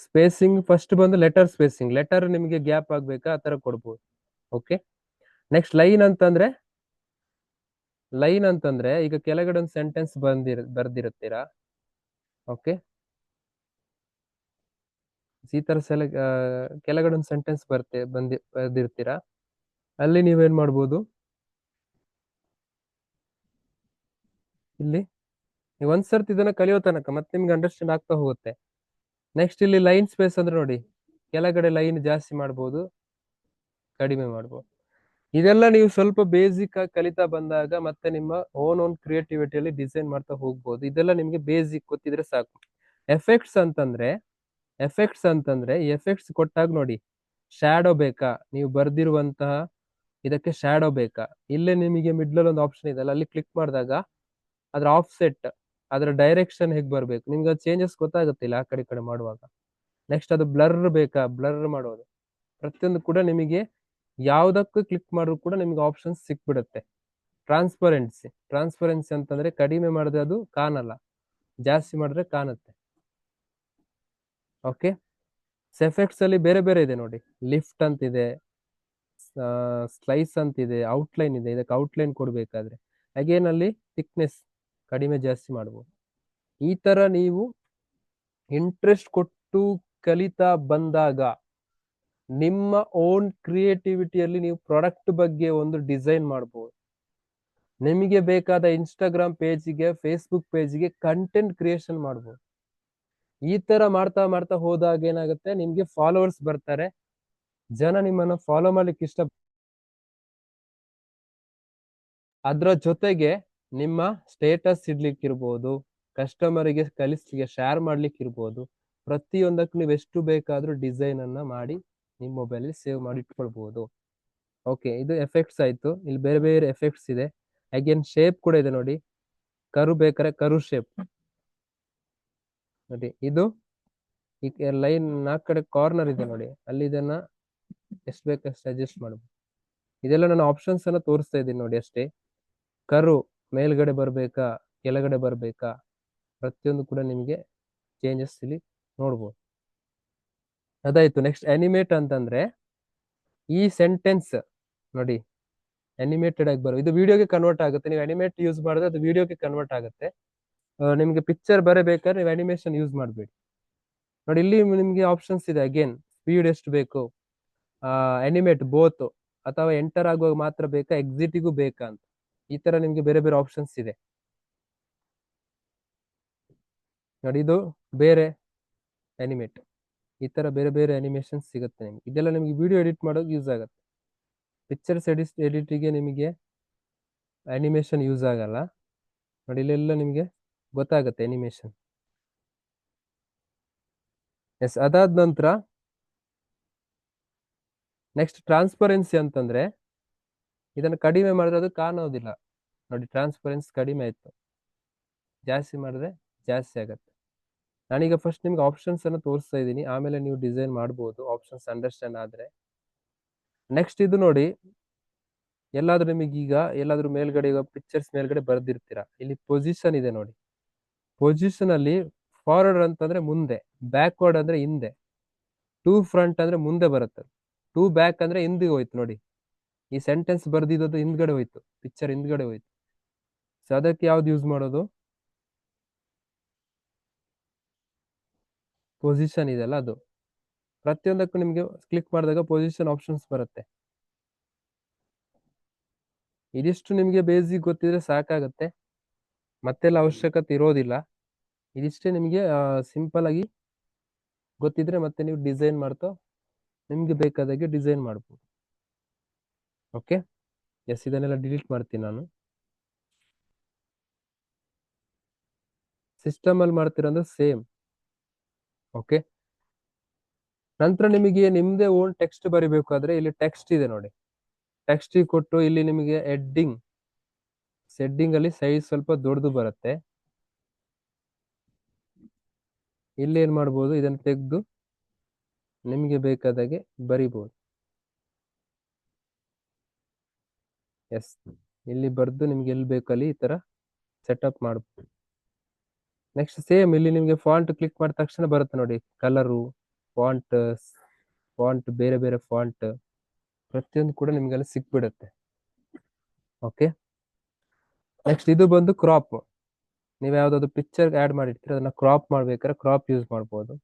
ಸ್ಪೇಸಿಂಗ್ ಫಸ್ಟ್ ಬಂದು ಲೆಟರ್ ಸ್ಪೇಸಿಂಗ್, ಲೆಟರ್ ನಿಮಗೆ ಗ್ಯಾಪ್ ಆಗ್ಬೇಕಾ ಆ ತರ ಕೊಡ್ಬೋದು. ಓಕೆ, ನೆಕ್ಸ್ಟ್ ಲೈನ್ ಅಂತಂದ್ರೆ ಈಗ ಕೆಳಗಡೆ ಒಂದು ಸೆಂಟೆನ್ಸ್ ಬರ್ದಿರುತ್ತೀರಾ. ಓಕೆ, ಈ ತರ ಕೆಳಗಡೆ ಒಂದು ಸೆಂಟೆನ್ಸ್ ಬರ್ದಿರ್ತೀರಾ. ಅಲ್ಲಿ ನೀವೇನ್ ಮಾಡ್ಬೋದು, ಇಲ್ಲಿ ನೀವು ಒಂದ್ಸರ್ತಿ ಇದನ್ನ ಕಲಿಯೋ ತನಕ ಮತ್ತೆ ನಿಮ್ಗೆ ಅಂಡರ್ಸ್ಟ್ಯಾಂಡ್ ಆಗ್ತಾ ಹೋಗುತ್ತೆ. ನೆಕ್ಸ್ಟ್ ಇಲ್ಲಿ ಲೈನ್ ಸ್ಪೇಸ್ ಅಂದ್ರೆ ನೋಡಿ, ಕೆಳಗಡೆ ಲೈನ್ ಜಾಸ್ತಿ ಮಾಡ್ಬೋದು, ಕಡಿಮೆ ಮಾಡ್ಬೋದು. ಇದೆಲ್ಲ ನೀವು ಸ್ವಲ್ಪ ಬೇಸಿಕ್ ಆಗಿ ಕಲಿತಾ ಬಂದಾಗ ಮತ್ತೆ ನಿಮ್ಮ ಓನ್ ಕ್ರಿಯೇಟಿವಿಟಿಯಲ್ಲಿ ಡಿಸೈನ್ ಮಾಡ್ತಾ ಹೋಗ್ಬೋದು. ಇದೆಲ್ಲ ನಿಮ್ಗೆ ಬೇಸಿಕ್ ಗೊತ್ತಿದ್ರೆ ಸಾಕು. ಎಫೆಕ್ಟ್ಸ್ ಅಂತಂದ್ರೆ ಎಫೆಕ್ಟ್ಸ್ ಕೊಟ್ಟಾಗ ನೋಡಿ, ಶ್ಯಾಡೋ ಬೇಕಾ, ನೀವು ಬರ್ದಿರುವಂತಹ ಇದಕ್ಕೆ ಶ್ಯಾಡೋ ಬೇಕಾ, ಇಲ್ಲೇ ನಿಮಗೆ ಮಿಡ್ಲ್ ಒಂದು ಆಪ್ಷನ್ ಇದೆ ಅಲ್ಲ, ಅಲ್ಲಿ ಕ್ಲಿಕ್ ಮಾಡಿದಾಗ ಅದ್ರ ಆಫ್ಸೆಟ್, ಅದರ ಡೈರೆಕ್ಷನ್ ಹೇಗೆ ಬರ್ಬೇಕು ನಿಮ್ಗೆ ಚೇಂಜಸ್ ಗೊತ್ತಾಗುತ್ತಿಲ್ಲ ಆ ಕಡೆ ಈ ಕಡೆ ಮಾಡುವಾಗ. ನೆಕ್ಸ್ಟ್ ಅದು ಬ್ಲರ್ ಬೇಕಾ, ಬ್ಲರ್ ಮಾಡೋದು, ಪ್ರತಿಯೊಂದು ಕೂಡ ನಿಮಗೆ ಯಾವ್ದಕ್ಕೂ ಕ್ಲಿಕ್ ಮಾಡಿದ್ರು ಕೂಡ ನಿಮ್ಗೆ ಆಪ್ಷನ್ಸ್ ಸಿಕ್ಬಿಡುತ್ತೆ. ಟ್ರಾನ್ಸ್ಪರೆನ್ಸಿ ಅಂತಂದ್ರೆ ಕಡಿಮೆ ಮಾಡಿದ್ರೆ ಅದು ಕಾಣಲ್ಲ, ಜಾಸ್ತಿ ಮಾಡಿದ್ರೆ ಕಾಣುತ್ತೆ. ಓಕೆ, ಎಫೆಕ್ಟ್ಸ್ ಅಲ್ಲಿ ಬೇರೆ ಬೇರೆ ಇದೆ ನೋಡಿ, ಲಿಫ್ಟ್ ಅಂತಿದೆ, ಸ್ಲೈಸ್ ಅಂತಿದೆ, ಔಟ್ಲೈನ್ ಇದೆ. ಇದಕ್ಕೆ ಔಟ್ಲೈನ್ ಕೊಡ್ಬೇಕಾದ್ರೆ ಅಗೇನ್ ಅಲ್ಲಿ ಥಿಕ್ನೆಸ್ ಕಡಿಮೆ ಜಾಸ್ತಿ ಮಾಡ್ಬೋದು. ಈ ತರ ನೀವು ಇಂಟ್ರೆಸ್ಟ್ ಕೊಟ್ಟು ಕಲಿತಾ ಬಂದಾಗ ನಿಮ್ಮ ಓನ್ ಕ್ರಿಯೇಟಿವಿಟಿಯಲ್ಲಿ ನೀವು ಪ್ರಾಡಕ್ಟ್ ಬಗ್ಗೆ ಒಂದು ಡಿಸೈನ್ ಮಾಡ್ಬೋದು. ನಿಮಗೆ ಬೇಕಾದ ಇನ್ಸ್ಟಾಗ್ರಾಮ್ ಪೇಜ್ಗೆ, ಫೇಸ್ಬುಕ್ ಪೇಜ್ಗೆ ಕಂಟೆಂಟ್ ಕ್ರಿಯೇಷನ್ ಮಾಡ್ಬೋದು. ಈ ತರ ಮಾಡ್ತಾ ಮಾಡ್ತಾ ಹೋದಾಗ ಏನಾಗುತ್ತೆ, ನಿಮ್ಗೆ ಫಾಲೋವರ್ಸ್ ಬರ್ತಾರೆ, ಜನ ನಿಮ್ಮನ್ನ ಫಾಲೋ ಮಾಡ್ಲಿಕ್ಕೆ ಅದ್ರ ಜೊತೆಗೆ ನಿಮ್ಮ ಸ್ಟೇಟಸ್ ಇಡ್ಲಿಕ್ಕಿರ್ಬೋದು, ಕಸ್ಟಮರಿಗೆ ಕಲಿಸ್ಲಿಕ್ಕೆ ಶೇರ್ ಮಾಡ್ಲಿಕ್ಕೆ ಇರ್ಬೋದು, ಪ್ರತಿಯೊಂದಕ್ಕೂ ನೀವು ಎಷ್ಟು ಬೇಕಾದ್ರೂ ಡಿಸೈನ್ ಅನ್ನ ಮಾಡಿ ನಿಮ್ಮ ಮೊಬೈಲ್ ಸೇವ್ ಮಾಡಿ ಇಟ್ಕೊಳ್ಬಹುದು. ಓಕೆ, ಇದು ಎಫೆಕ್ಟ್ಸ್ ಆಯ್ತು. ಇಲ್ಲಿ ಬೇರೆ ಬೇರೆ ಎಫೆಕ್ಟ್ಸ್ ಇದೆ. ಅಗೇನ್ ಶೇಪ್ ಕೂಡ ಇದೆ ನೋಡಿ, ಕರು ಬೇಕಾದ್ರೆ ಕರು ಶೇಪ್ ನೋಡಿ. ಇದು ಈ ಲೈನ್ 4 ಕಡೆ ಕಾರ್ನರ್ ಇದೆ ನೋಡಿ, ಅಲ್ಲಿ ಇದನ್ನ ಎಷ್ಟು ಬೇಕಷ್ಟು ಅಡ್ಜಸ್ಟ್ ಮಾಡಬಹುದು. ಇದೆಲ್ಲ ನಾನು ಆಪ್ಷನ್ಸ್ ಅನ್ನ ತೋರಿಸ್ತಾ ಇದ್ದೀನಿ ನೋಡಿ ಅಷ್ಟೇ. ಕರು ಮೇಲ್ಗಡೆ ಬರ್ಬೇಕಾ, ಕೆಳಗಡೆ ಬರ್ಬೇಕಾ, ಪ್ರತಿಯೊಂದು ಕೂಡ ನಿಮಗೆ ಚೇಂಜಸ್ ಇಲ್ಲಿ ನೋಡ್ಬೋದು. ಅದಾಯ್ತು. ನೆಕ್ಸ್ಟ್ ಅನಿಮೇಟ್ ಅಂತಂದ್ರೆ ಈ ಸೆಂಟೆನ್ಸ್ ನೋಡಿ, ಅನಿಮೇಟೆಡ್ ಆಗಿ ಇದು ವಿಡಿಯೋಗೆ ಕನ್ವರ್ಟ್ ಆಗುತ್ತೆ. ನೀವು ಅನಿಮೇಟ್ ಯೂಸ್ ಮಾಡಿದ್ರೆ ಅದು ವಿಡಿಯೋಗೆ ಕನ್ವರ್ಟ್ ಆಗುತ್ತೆ. ನಿಮ್ಗೆ ಪಿಕ್ಚರ್ ಬರಬೇಕಾದ್ರೆ ನೀವು ಅನಿಮೇಷನ್ ಯೂಸ್ ಮಾಡಬೇಡಿ. ನೋಡಿ, ಇಲ್ಲಿ ನಿಮ್ಗೆ ಆಪ್ಷನ್ಸ್ ಇದೆ. ಅಗೇನ್ ಸ್ಪೀಡ್ ಎಷ್ಟು ಬೇಕು, ಅನಿಮೇಟ್ ಬೋತ್, ಅಥವಾ ಎಂಟರ್ ಆಗುವಾಗ ಮಾತ್ರ ಬೇಕಾ, ಎಕ್ಸಿಟಿಗೂ ಬೇಕಾ ಅಂತ, ಈ ತರ ನಿಮ್ಗೆ ಬೇರೆ ಬೇರೆ ಆಪ್ಷನ್ಸ್ ಇದೆ ನೋಡಿ. ಇದು ಬೇರೆ ಅನಿಮೇಟ್, ಈ ತರ ಬೇರೆ ಬೇರೆ ಅನಿಮೇಷನ್ ಸಿಗುತ್ತೆ ನಿಮ್ಗೆ. ಇದೆಲ್ಲ ನಿಮ್ಗೆ ವಿಡಿಯೋ ಎಡಿಟ್ ಮಾಡೋಕೆ ಯೂಸ್ ಆಗುತ್ತೆ. ಪಿಕ್ಚರ್ಸ್ ಎಡಿಟಿಗೆ ನಿಮಗೆ ಅನಿಮೇಷನ್ ಯೂಸ್ ಆಗಲ್ಲ ನೋಡಿ, ಇಲ್ಲೆಲ್ಲ ನಿಮಗೆ ಗೊತ್ತಾಗುತ್ತೆ ಅನಿಮೇಷನ್. ಎಸ್, ಅದಾದ ನಂತರ ನೆಕ್ಸ್ಟ್ ಟ್ರಾನ್ಸ್ಪರೆನ್ಸಿ ಅಂತಂದ್ರೆ ಇದನ್ನು ಕಡಿಮೆ ಮಾಡಿದ್ರೆ ಅದು ಕಾಣೋದಿಲ್ಲ ನೋಡಿ, ಟ್ರಾನ್ಸ್ಪರೆನ್ಸಿ ಕಡಿಮೆ ಆಯ್ತು, ಜಾಸ್ತಿ ಮಾಡಿದ್ರೆ ಜಾಸ್ತಿ ಆಗತ್ತೆ. ನಾನೀಗ ಫಸ್ಟ್ ನಿಮ್ಗೆ ಆಪ್ಷನ್ಸ್ ಅನ್ನು ತೋರಿಸ್ತಾ ಇದ್ದೀನಿ, ಆಮೇಲೆ ನೀವು ಡಿಸೈನ್ ಮಾಡ್ಬೋದು ಆಪ್ಷನ್ಸ್ ಅಂಡರ್ಸ್ಟ್ಯಾಂಡ್ ಆದ್ರೆ. ನೆಕ್ಸ್ಟ್ ಇದು ನೋಡಿ, ಎಲ್ಲಾದ್ರೂ ನಿಮಗೆ ಈಗ ಎಲ್ಲಾದ್ರೂ ಮೇಲ್ಗಡೆ ಈಗ ಪಿಕ್ಚರ್ಸ್ ಮೇಲ್ಗಡೆ ಬರ್ದಿರ್ತೀರಾ, ಇಲ್ಲಿ ಪೊಸಿಷನ್ ಇದೆ ನೋಡಿ. ಪೊಸಿಷನ್ ಅಲ್ಲಿ ಫಾರ್ವರ್ಡ್ ಅಂತಂದ್ರೆ ಮುಂದೆ, ಬ್ಯಾಕ್ವರ್ಡ್ ಅಂದ್ರೆ ಹಿಂದೆ, ಟೂ ಫ್ರಂಟ್ ಅಂದ್ರೆ ಮುಂದೆ ಬರುತ್ತೆ, ಟೂ ಬ್ಯಾಕ್ ಅಂದ್ರೆ ಹಿಂದಿಗೆ ಹೋಯ್ತು ನೋಡಿ. ಈ ಸೆಂಟೆನ್ಸ್ ಬರ್ದಿದ್ದು ಹಿಂದ್ಗಡೆ ಹೋಯ್ತು, ಪಿಕ್ಚರ್ ಹಿಂದ್ಗಡೆ ಹೋಯ್ತು. ಸೊ ಅದಕ್ಕೆ ಯಾವ್ದು ಯೂಸ್ ಮಾಡೋದು? ಪೊಸಿಷನ್ ಇದೆಲ್ಲ ಅದು. ಪ್ರತಿಯೊಂದಕ್ಕೂ ನಿಮ್ಗೆ ಕ್ಲಿಕ್ ಮಾಡಿದಾಗ ಪೊಸಿಷನ್ ಆಪ್ಷನ್ಸ್ ಬರುತ್ತೆ. ಇದಿಷ್ಟು ನಿಮ್ಗೆ ಬೇಸಿಕ್ ಗೊತ್ತಿದ್ರೆ ಸಾಕಾಗತ್ತೆ, ಮತ್ತೆಲ್ಲ ಅವಶ್ಯಕತೆ ಇರೋದಿಲ್ಲ. ಇದಿಷ್ಟೇ ನಿಮಗೆ ಸಿಂಪಲ್ ಆಗಿ ಗೊತ್ತಿದ್ರೆ ಮತ್ತೆ ನೀವು ಡಿಸೈನ್ ಮಾಡ್ತಾ ನಿಮ್ಗೆ ಬೇಕಾದಾಗೆ ಡಿಸೈನ್ ಮಾಡ್ಬೋದು. ಓಕೆ, ಎಸ್, ಇದನ್ನೆಲ್ಲ ಡಿಲೀಟ್ ಮಾಡ್ತೀನಿ ನಾನು. ಸಿಸ್ಟಮ್ ಅಲ್ಲಿ ಮಾಡ್ತೀರಂದ್ರೆ ಸೇಮ್. ಓಕೆ, ನಂತರ ನಿಮಗೆ ನಿಮ್ದೇ ಓನ್ ಟೆಕ್ಸ್ಟ್ ಬರಿಬೇಕಾದ್ರೆ ಇಲ್ಲಿ ಟೆಕ್ಸ್ಟ್ ಇದೆ ನೋಡಿ, ಟೆಕ್ಸ್ಟ್ ಕೊಟ್ಟು ಇಲ್ಲಿ ನಿಮಗೆ ಹೆಡ್ಡಿಂಗ್ ಅಲ್ಲಿ ಸೈಜ್ ಸ್ವಲ್ಪ ದೊಡ್ಡದು ಬರುತ್ತೆ. ಇಲ್ಲಿ ಏನ್ ಮಾಡ್ಬೋದು, ಇದನ್ನು ತೆಗೆದು ನಿಮಗೆ ಬೇಕಾದಾಗೆ ಬರಿಬಹುದು. ಎಸ್, ಇಲ್ಲಿ ಬರ್ದು ನಿಮ್ಗೆ ಎಲ್ಲಿ ಬೇಕಲ್ಲಿ ಈ ತರ ಸೆಟಪ್ ಮಾಡ್ಬೋದು. ನೆಕ್ಸ್ಟ್ ಸೇಮ್ ಇಲ್ಲಿ ನಿಮ್ಗೆ ಫಾಂಟ್ ಕ್ಲಿಕ್ ಮಾಡಿದ ತಕ್ಷಣ ಬರುತ್ತೆ ನೋಡಿ, ಕಲರು, ಫಾಂಟ್, ಬೇರೆ ಬೇರೆ ಫಾಂಟ್ ಪ್ರತಿಯೊಂದು ಕೂಡ ನಿಮ್ಗೆಲ್ಲ ಸಿಕ್ಬಿಡುತ್ತೆ. ಓಕೆ, ನೆಕ್ಸ್ಟ್ ಇದು ಬಂದು ಕ್ರಾಪ್. ನೀವು ಯಾವ್ದಾದ್ರು ಪಿಕ್ಚರ್ ಆಡ್ ಮಾಡಿರ್ತೀರ, ಅದನ್ನ ಕ್ರಾಪ್ ಮಾಡ್ಬೇಕಾದ್ರೆ ಕ್ರಾಪ್ ಯೂಸ್ ಮಾಡ್ಬೋದು.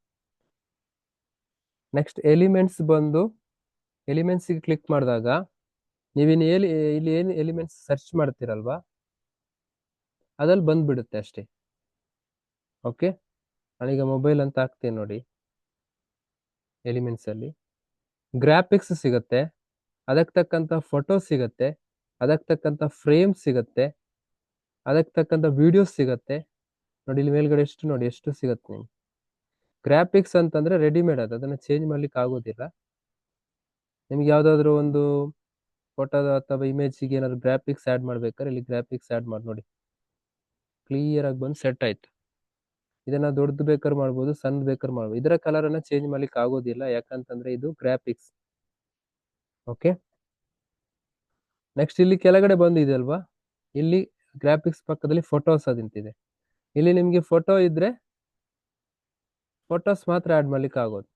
ನೆಕ್ಸ್ಟ್ ಎಲಿಮೆಂಟ್ಸ್ ಬಂದು, ಎಲಿಮೆಂಟ್ಸ್ ಕ್ಲಿಕ್ ಮಾಡಿದಾಗ ನೀವಿನ್ ಇಲ್ಲಿ ಏನು ಎಲಿಮೆಂಟ್ಸ್ ಸರ್ಚ್ ಮಾಡ್ತೀರಲ್ವಾ, ಅದ್ರಲ್ಲಿ ಬಂದ್ಬಿಡುತ್ತೆ ಅಷ್ಟೇ. ಓಕೆ, ನಾನೀಗ ಮೊಬೈಲ್ ಅಂತ ಹಾಕ್ತೇನೆ ನೋಡಿ, ಎಲಿಮೆಂಟ್ಸ್ ಅಲ್ಲಿ ಗ್ರಾಫಿಕ್ಸ್ ಸಿಗುತ್ತೆ, ಅದಕ್ಕೆ ತಕ್ಕಂತ ಫೋಟೋ ಸಿಗುತ್ತೆ, ಅದಕ್ಕೆ ತಕ್ಕಂತ ಫ್ರೇಮ್ ಸಿಗುತ್ತೆ, ಅದಕ್ಕೆ ತಕ್ಕಂತ ವಿಡಿಯೋಸ್ ಸಿಗುತ್ತೆ ನೋಡಿ. ಇಲ್ಲಿ ಮೇಲ್ಗಡೆ ಎಷ್ಟು ನೋಡಿ, ಎಷ್ಟು ಸಿಗುತ್ತೆ ನಿಮ್ಗೆ. ಗ್ರಾಫಿಕ್ಸ್ ಅಂತಂದ್ರೆ ರೆಡಿಮೇಡ್, ಅದನ್ನ ಚೇಂಜ್ ಮಾಡ್ಲಿಕ್ಕೆ ಆಗೋದಿಲ್ಲ. ನಿಮ್ಗೆ ಯಾವ್ದಾದ್ರು ಒಂದು ಫೋಟೋ ಅಥವಾ ಇಮೇಜ್ಗೆ ಏನಾದ್ರು ಗ್ರಾಫಿಕ್ಸ್ ಆಡ್ ಮಾಡ್ಬೇಕಾದ್ರೆ ಇಲ್ಲಿ ಗ್ರಾಫಿಕ್ಸ್ ಆಡ್ ಮಾಡಿ ನೋಡಿ, ಕ್ಲಿಯರ್ ಆಗಿ ಬಂದು ಸೆಟ್ ಆಯ್ತು. ಇದನ್ನ ದೊಡ್ಡದು ಬೇಕಾದ್ರೆ ಮಾಡ್ಬೋದು, ಸಣ್ಣ ಬೇಕಾದ್ರೆ ಮಾಡ್ಬೋದು. ಇದರ ಕಲರ್ ಅನ್ನ ಚೇಂಜ್ ಮಾಡ್ಲಿಕ್ಕೆ ಆಗೋದಿಲ್ಲ, ಯಾಕಂತಂದ್ರೆ ಇದು ಗ್ರಾಫಿಕ್ಸ್. ಓಕೆ, ನೆಕ್ಸ್ಟ್ ಇಲ್ಲಿ ಕೆಳಗಡೆ ಬಂದಿದೆ ಅಲ್ವಾ, ಇಲ್ಲಿ ಗ್ರಾಫಿಕ್ಸ್ ಪಕ್ಕದಲ್ಲಿ ಫೋಟೋಸ್ ಅದಿಂತಿದೆ. ಇಲ್ಲಿ ನಿಮ್ಗೆ ಫೋಟೋ ಇದ್ರೆ ಫೋಟೋಸ್ ಮಾತ್ರ ಆಡ್ ಮಾಡ್ಲಿಕ್ಕೆ ಆಗೋದು.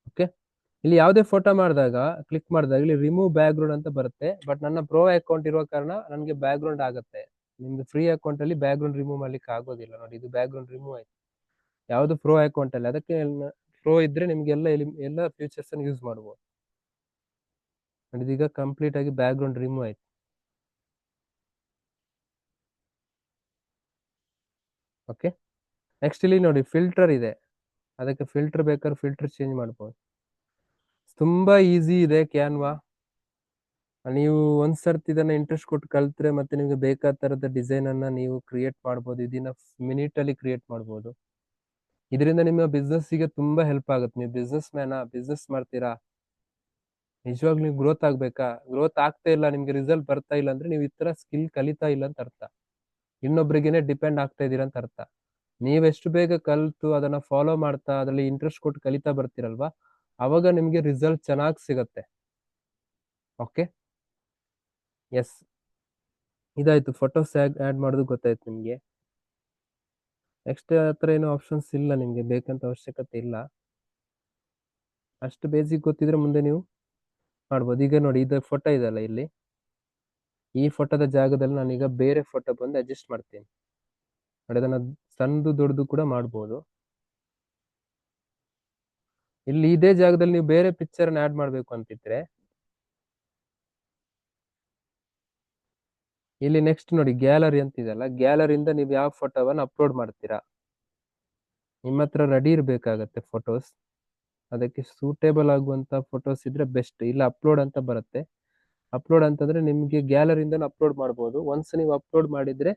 ಓಕೆ, ಇಲ್ಲಿ ಯಾವುದೇ ಫೋಟೋ ಮಾಡಿದಾಗ ಕ್ಲಿಕ್ ಮಾಡಿದಾಗ ಇಲ್ಲಿ ರಿಮೂವ್ ಬ್ಯಾಕ್ ಗ್ರೌಂಡ್ ಅಂತ ಬರುತ್ತೆ. ಬಟ್ ನನ್ನ ಪ್ರೋ ಅಕೌಂಟ್ ಇರೋ ಕಾರಣ ನನಗೆ ಬ್ಯಾಕ್ ಗ್ರೌಂಡ್ ಆಗುತ್ತೆ. ನಿಮ್ದು ಫ್ರೀ ಅಕೌಂಟ್ ಅಲ್ಲಿ ಬ್ಯಾಕ್ ಗ್ರೌಂಡ್ ರಿಮೂವ್ ಮಾಡ್ಲಿಕ್ಕೆ ಆಗೋದಿಲ್ಲ ನೋಡಿ, ಇದು ಬ್ಯಾಕ್ ಗ್ರೌಂಡ್ ರಿಮೂವ್ ಆಯ್ತು. ಯಾವುದು ಪ್ರೋ ಅಕೌಂಟ್ ಅಲ್ಲಿ, ಅದಕ್ಕೆ ಪ್ರೋ ಇದ್ರೆ ನಿಮ್ಗೆ ಎಲ್ಲ ಫೀಚರ್ಸ್ ಅನ್ನು ಯೂಸ್ ಮಾಡ್ಬೋದು. ಇದೀಗ ಕಂಪ್ಲೀಟ್ ಆಗಿ ಬ್ಯಾಕ್ ಗ್ರೌಂಡ್ ರಿಮೂವ್ ಆಯ್ತು. ಓಕೆ, ನೆಕ್ಸ್ಟ್ ಇಲ್ಲಿ ನೋಡಿ ಫಿಲ್ಟರ್ ಇದೆ, ಅದಕ್ಕೆ ಫಿಲ್ಟರ್ ಬೇಕಾದ್ರೆ ಫಿಲ್ಟರ್ ಚೇಂಜ್ ಮಾಡ್ಬೋದು. ತುಂಬಾ ಈಸಿ ಇದೆ ಕ್ಯಾನ್ವಾ. ನೀವು ಒಂದ್ಸರ್ತಿ ಇದನ್ನ ಇಂಟ್ರೆಸ್ಟ್ ಕೊಟ್ಟು ಕಲ್ತ್ರೆ ಮತ್ತೆ ನಿಮ್ಗೆ ಬೇಕಾದ ತರದ ಡಿಸೈನ್ ಅನ್ನ ನೀವು ಕ್ರಿಯೇಟ್ ಮಾಡ್ಬೋದು. ಇದನ್ನ ಮಿನಿಟ್ ಅಲ್ಲಿ ಕ್ರಿಯೇಟ್ ಮಾಡ್ಬೋದು. ಇದರಿಂದ ನಿಮ್ಮ ಬಿಸ್ನೆಸ್ ಗೆ ತುಂಬಾ ಹೆಲ್ಪ್ ಆಗುತ್ತೆ. ನೀವು ಬಿಸ್ನೆಸ್ ಮಾಡ್ತೀರಾ, ನಿಜವಾಗ್ಲೂ ನೀವು ಗ್ರೋತ್ ಆಗ್ಬೇಕಾ, ಗ್ರೋತ್ ಆಗ್ತಾ ಇಲ್ಲ, ನಿಮ್ಗೆ ರಿಸಲ್ಟ್ ಬರ್ತಾ ಇಲ್ಲ ಅಂದ್ರೆ ನೀವು ಈ ತರ ಸ್ಕಿಲ್ ಕಲಿತಾ ಇಲ್ಲ ಅಂತ ಅರ್ಥ, ಇನ್ನೊಬ್ರಿಗೇನೆ ಡಿಪೆಂಡ್ ಆಗ್ತಾ ಇದೀರ ಅಂತ ಅರ್ಥ. ನೀವ್ ಎಷ್ಟು ಬೇಗ ಕಲ್ತು ಅದನ್ನ ಫಾಲೋ ಮಾಡ್ತಾ ಅದ್ರಲ್ಲಿ ಇಂಟ್ರೆಸ್ಟ್ ಕೊಟ್ಟು ಕಲಿತಾ ಬರ್ತೀರಲ್ವಾ, ಅವಾಗ ನಿಮ್ಗೆ ರಿಸಲ್ಟ್ ಚೆನ್ನಾಗಿ ಸಿಗತ್ತೆ. ಓಕೆ, ಎಸ್, ಇದಾಯ್ತು, ಫೋಟೋಸ್ ಆಡ್ ಮಾಡೋದು ಗೊತ್ತಾಯ್ತು ನಿಮ್ಗೆ. ನೆಕ್ಸ್ಟ್ ಹತ್ರ ಏನೋ ಆಪ್ಷನ್ಸ್ ಇಲ್ಲ, ನಿಮ್ಗೆ ಬೇಕಂತ ಅವಶ್ಯಕತೆ ಇಲ್ಲ. ಅಷ್ಟು ಬೇಸಿಕ್ ಗೊತ್ತಿದ್ರೆ ಮುಂದೆ ನೀವು ಮಾಡ್ಬೋದು. ಈಗ ನೋಡಿ, ಇದು ಫೋಟೋ ಇದೆಲ್ಲ ಇಲ್ಲಿ, ಈ ಫೋಟೋದ ಜಾಗದಲ್ಲಿ ನಾನೀಗ ಬೇರೆ ಫೋಟೋ ಬಂದು ಅಡ್ಜಸ್ಟ್ ಮಾಡ್ತೀನಿ ನೋಡಿ. ಅದನ್ನ ಸಣ್ಣದು ದೊಡ್ಡದು ಕೂಡ ಮಾಡ್ಬೋದು. ಇಲ್ಲಿ ಇದೇ ಜಾಗದಲ್ಲಿ ನೀವು ಬೇರೆ ಪಿಕ್ಚರ್ ಆಡ್ ಮಾಡ್ಬೇಕು ಅಂತಿದ್ರೆ ಇಲ್ಲಿ ನೆಕ್ಸ್ಟ್ ನೋಡಿ ಗ್ಯಾಲರಿ ಅಂತ ಇದೆಲ್ಲ, ಗ್ಯಾಲರಿಯಿಂದ ನೀವು ಯಾವ ಫೋಟೋವನ್ನ ಅಪ್ಲೋಡ್ ಮಾಡ್ತೀರಾ ನಿಮ್ಮ ಹತ್ರ ರೆಡಿ ಇರಬೇಕಾಗತ್ತೆ ಫೋಟೋಸ್. ಅದಕ್ಕೆ ಸೂಟೇಬಲ್ ಆಗುವಂತ ಫೋಟೋಸ್ ಇದ್ರೆ ಬೆಸ್ಟ್. ಇಲ್ಲ ಅಪ್ಲೋಡ್ ಅಂತ ಬರುತ್ತೆ. ಅಪ್ಲೋಡ್ ಅಂತಂದ್ರೆ ನಿಮ್ಗೆ ಗ್ಯಾಲರಿಯಿಂದ ಅಪ್ಲೋಡ್ ಮಾಡ್ಬೋದು. ಒನ್ಸ್ ನೀವು ಅಪ್ಲೋಡ್ ಮಾಡಿದ್ರೆ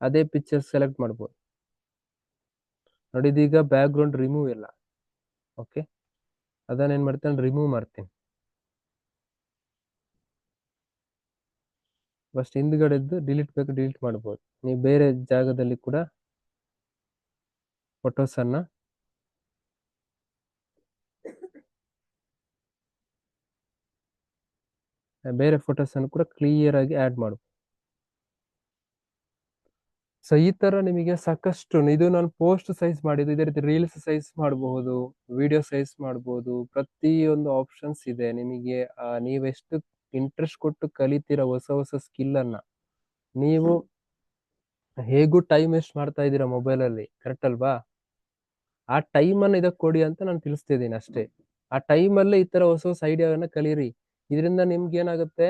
ಅದೇ ಪಿಕ್ಚರ್ ಸೆಲೆಕ್ಟ್ ಮಾಡ್ಬೋದು. ನೋಡಿ ಇದೀಗ ಬ್ಯಾಕ್ ಗ್ರೌಂಡ್ ರಿಮೂವ್ ಇಲ್ಲ. ಓಕೆ, ಅದನ್ನ ಏನ್ ಮಾಡ್ತೇನೆ, ರಿಮೂವ್ ಮಾಡ್ತೀನಿ. ಫಸ್ಟ್ ಹಿಂದ್ಗಡೆದ್ದು ಡಿಲೀಟ್ ಬೇಕು, ಡಿಲೀಟ್ ಮಾಡ್ಬೋದು. ನೀವು ಬೇರೆ ಜಾಗದಲ್ಲಿ ಕೂಡ ಫೋಟೋಸ್ ಅನ್ನ ಬೇರೆ ಫೋಟೋಸ್ ಅನ್ನು ಕೂಡ ಕ್ಲಿಯರ್ ಆಗಿ ಆಡ್ ಮಾಡ್ಬೋದು. ಸೊ ಈ ತರ ನಿಮಗೆ ಸಾಕಷ್ಟು, ಇದು ನಾನು ಪೋಸ್ಟ್ ಸೈಜ್ ಮಾಡಿದ್ದು, ಇದೇ ರೀತಿ ರೀಲ್ಸ್ ಸೈಜ್ ಮಾಡಬಹುದು, ವಿಡಿಯೋ ಸೈಜ್ ಮಾಡಬಹುದು. ಪ್ರತಿಯೊಂದು ಆಪ್ಷನ್ಸ್ ಇದೆ ನಿಮಗೆ. ನೀವೆಷ್ಟು ಇಂಟ್ರೆಸ್ಟ್ ಕೊಟ್ಟು ಕಲಿತೀರಾ ಹೊಸ ಹೊಸ ಸ್ಕಿಲ್ ಅನ್ನ, ನೀವು ಹೇಗೂ ಟೈಮ್ ವೇಸ್ಟ್ ಮಾಡ್ತಾ ಇದ್ದೀರಾ ಮೊಬೈಲ್ ಅಲ್ಲಿ, ಕರೆಕ್ಟ್ ಅಲ್ವಾ? ಆ ಟೈಮ್ ಅನ್ನ ಇದಕ್ಕೆ ಕೊಡಿ ಅಂತ ನಾನು ತಿಳಿಸ್ತಿದ್ದೀನಿ ಅಷ್ಟೇ. ಆ ಟೈಮ್ ಅಲ್ಲೇ ಈ ತರ ಹೊಸ ಹೊಸ ಐಡಿಯಾಗಳನ್ನ ಕಲೀರಿ. ಇದರಿಂದ ನಿಮ್ಗೆ ಏನಾಗುತ್ತೆ,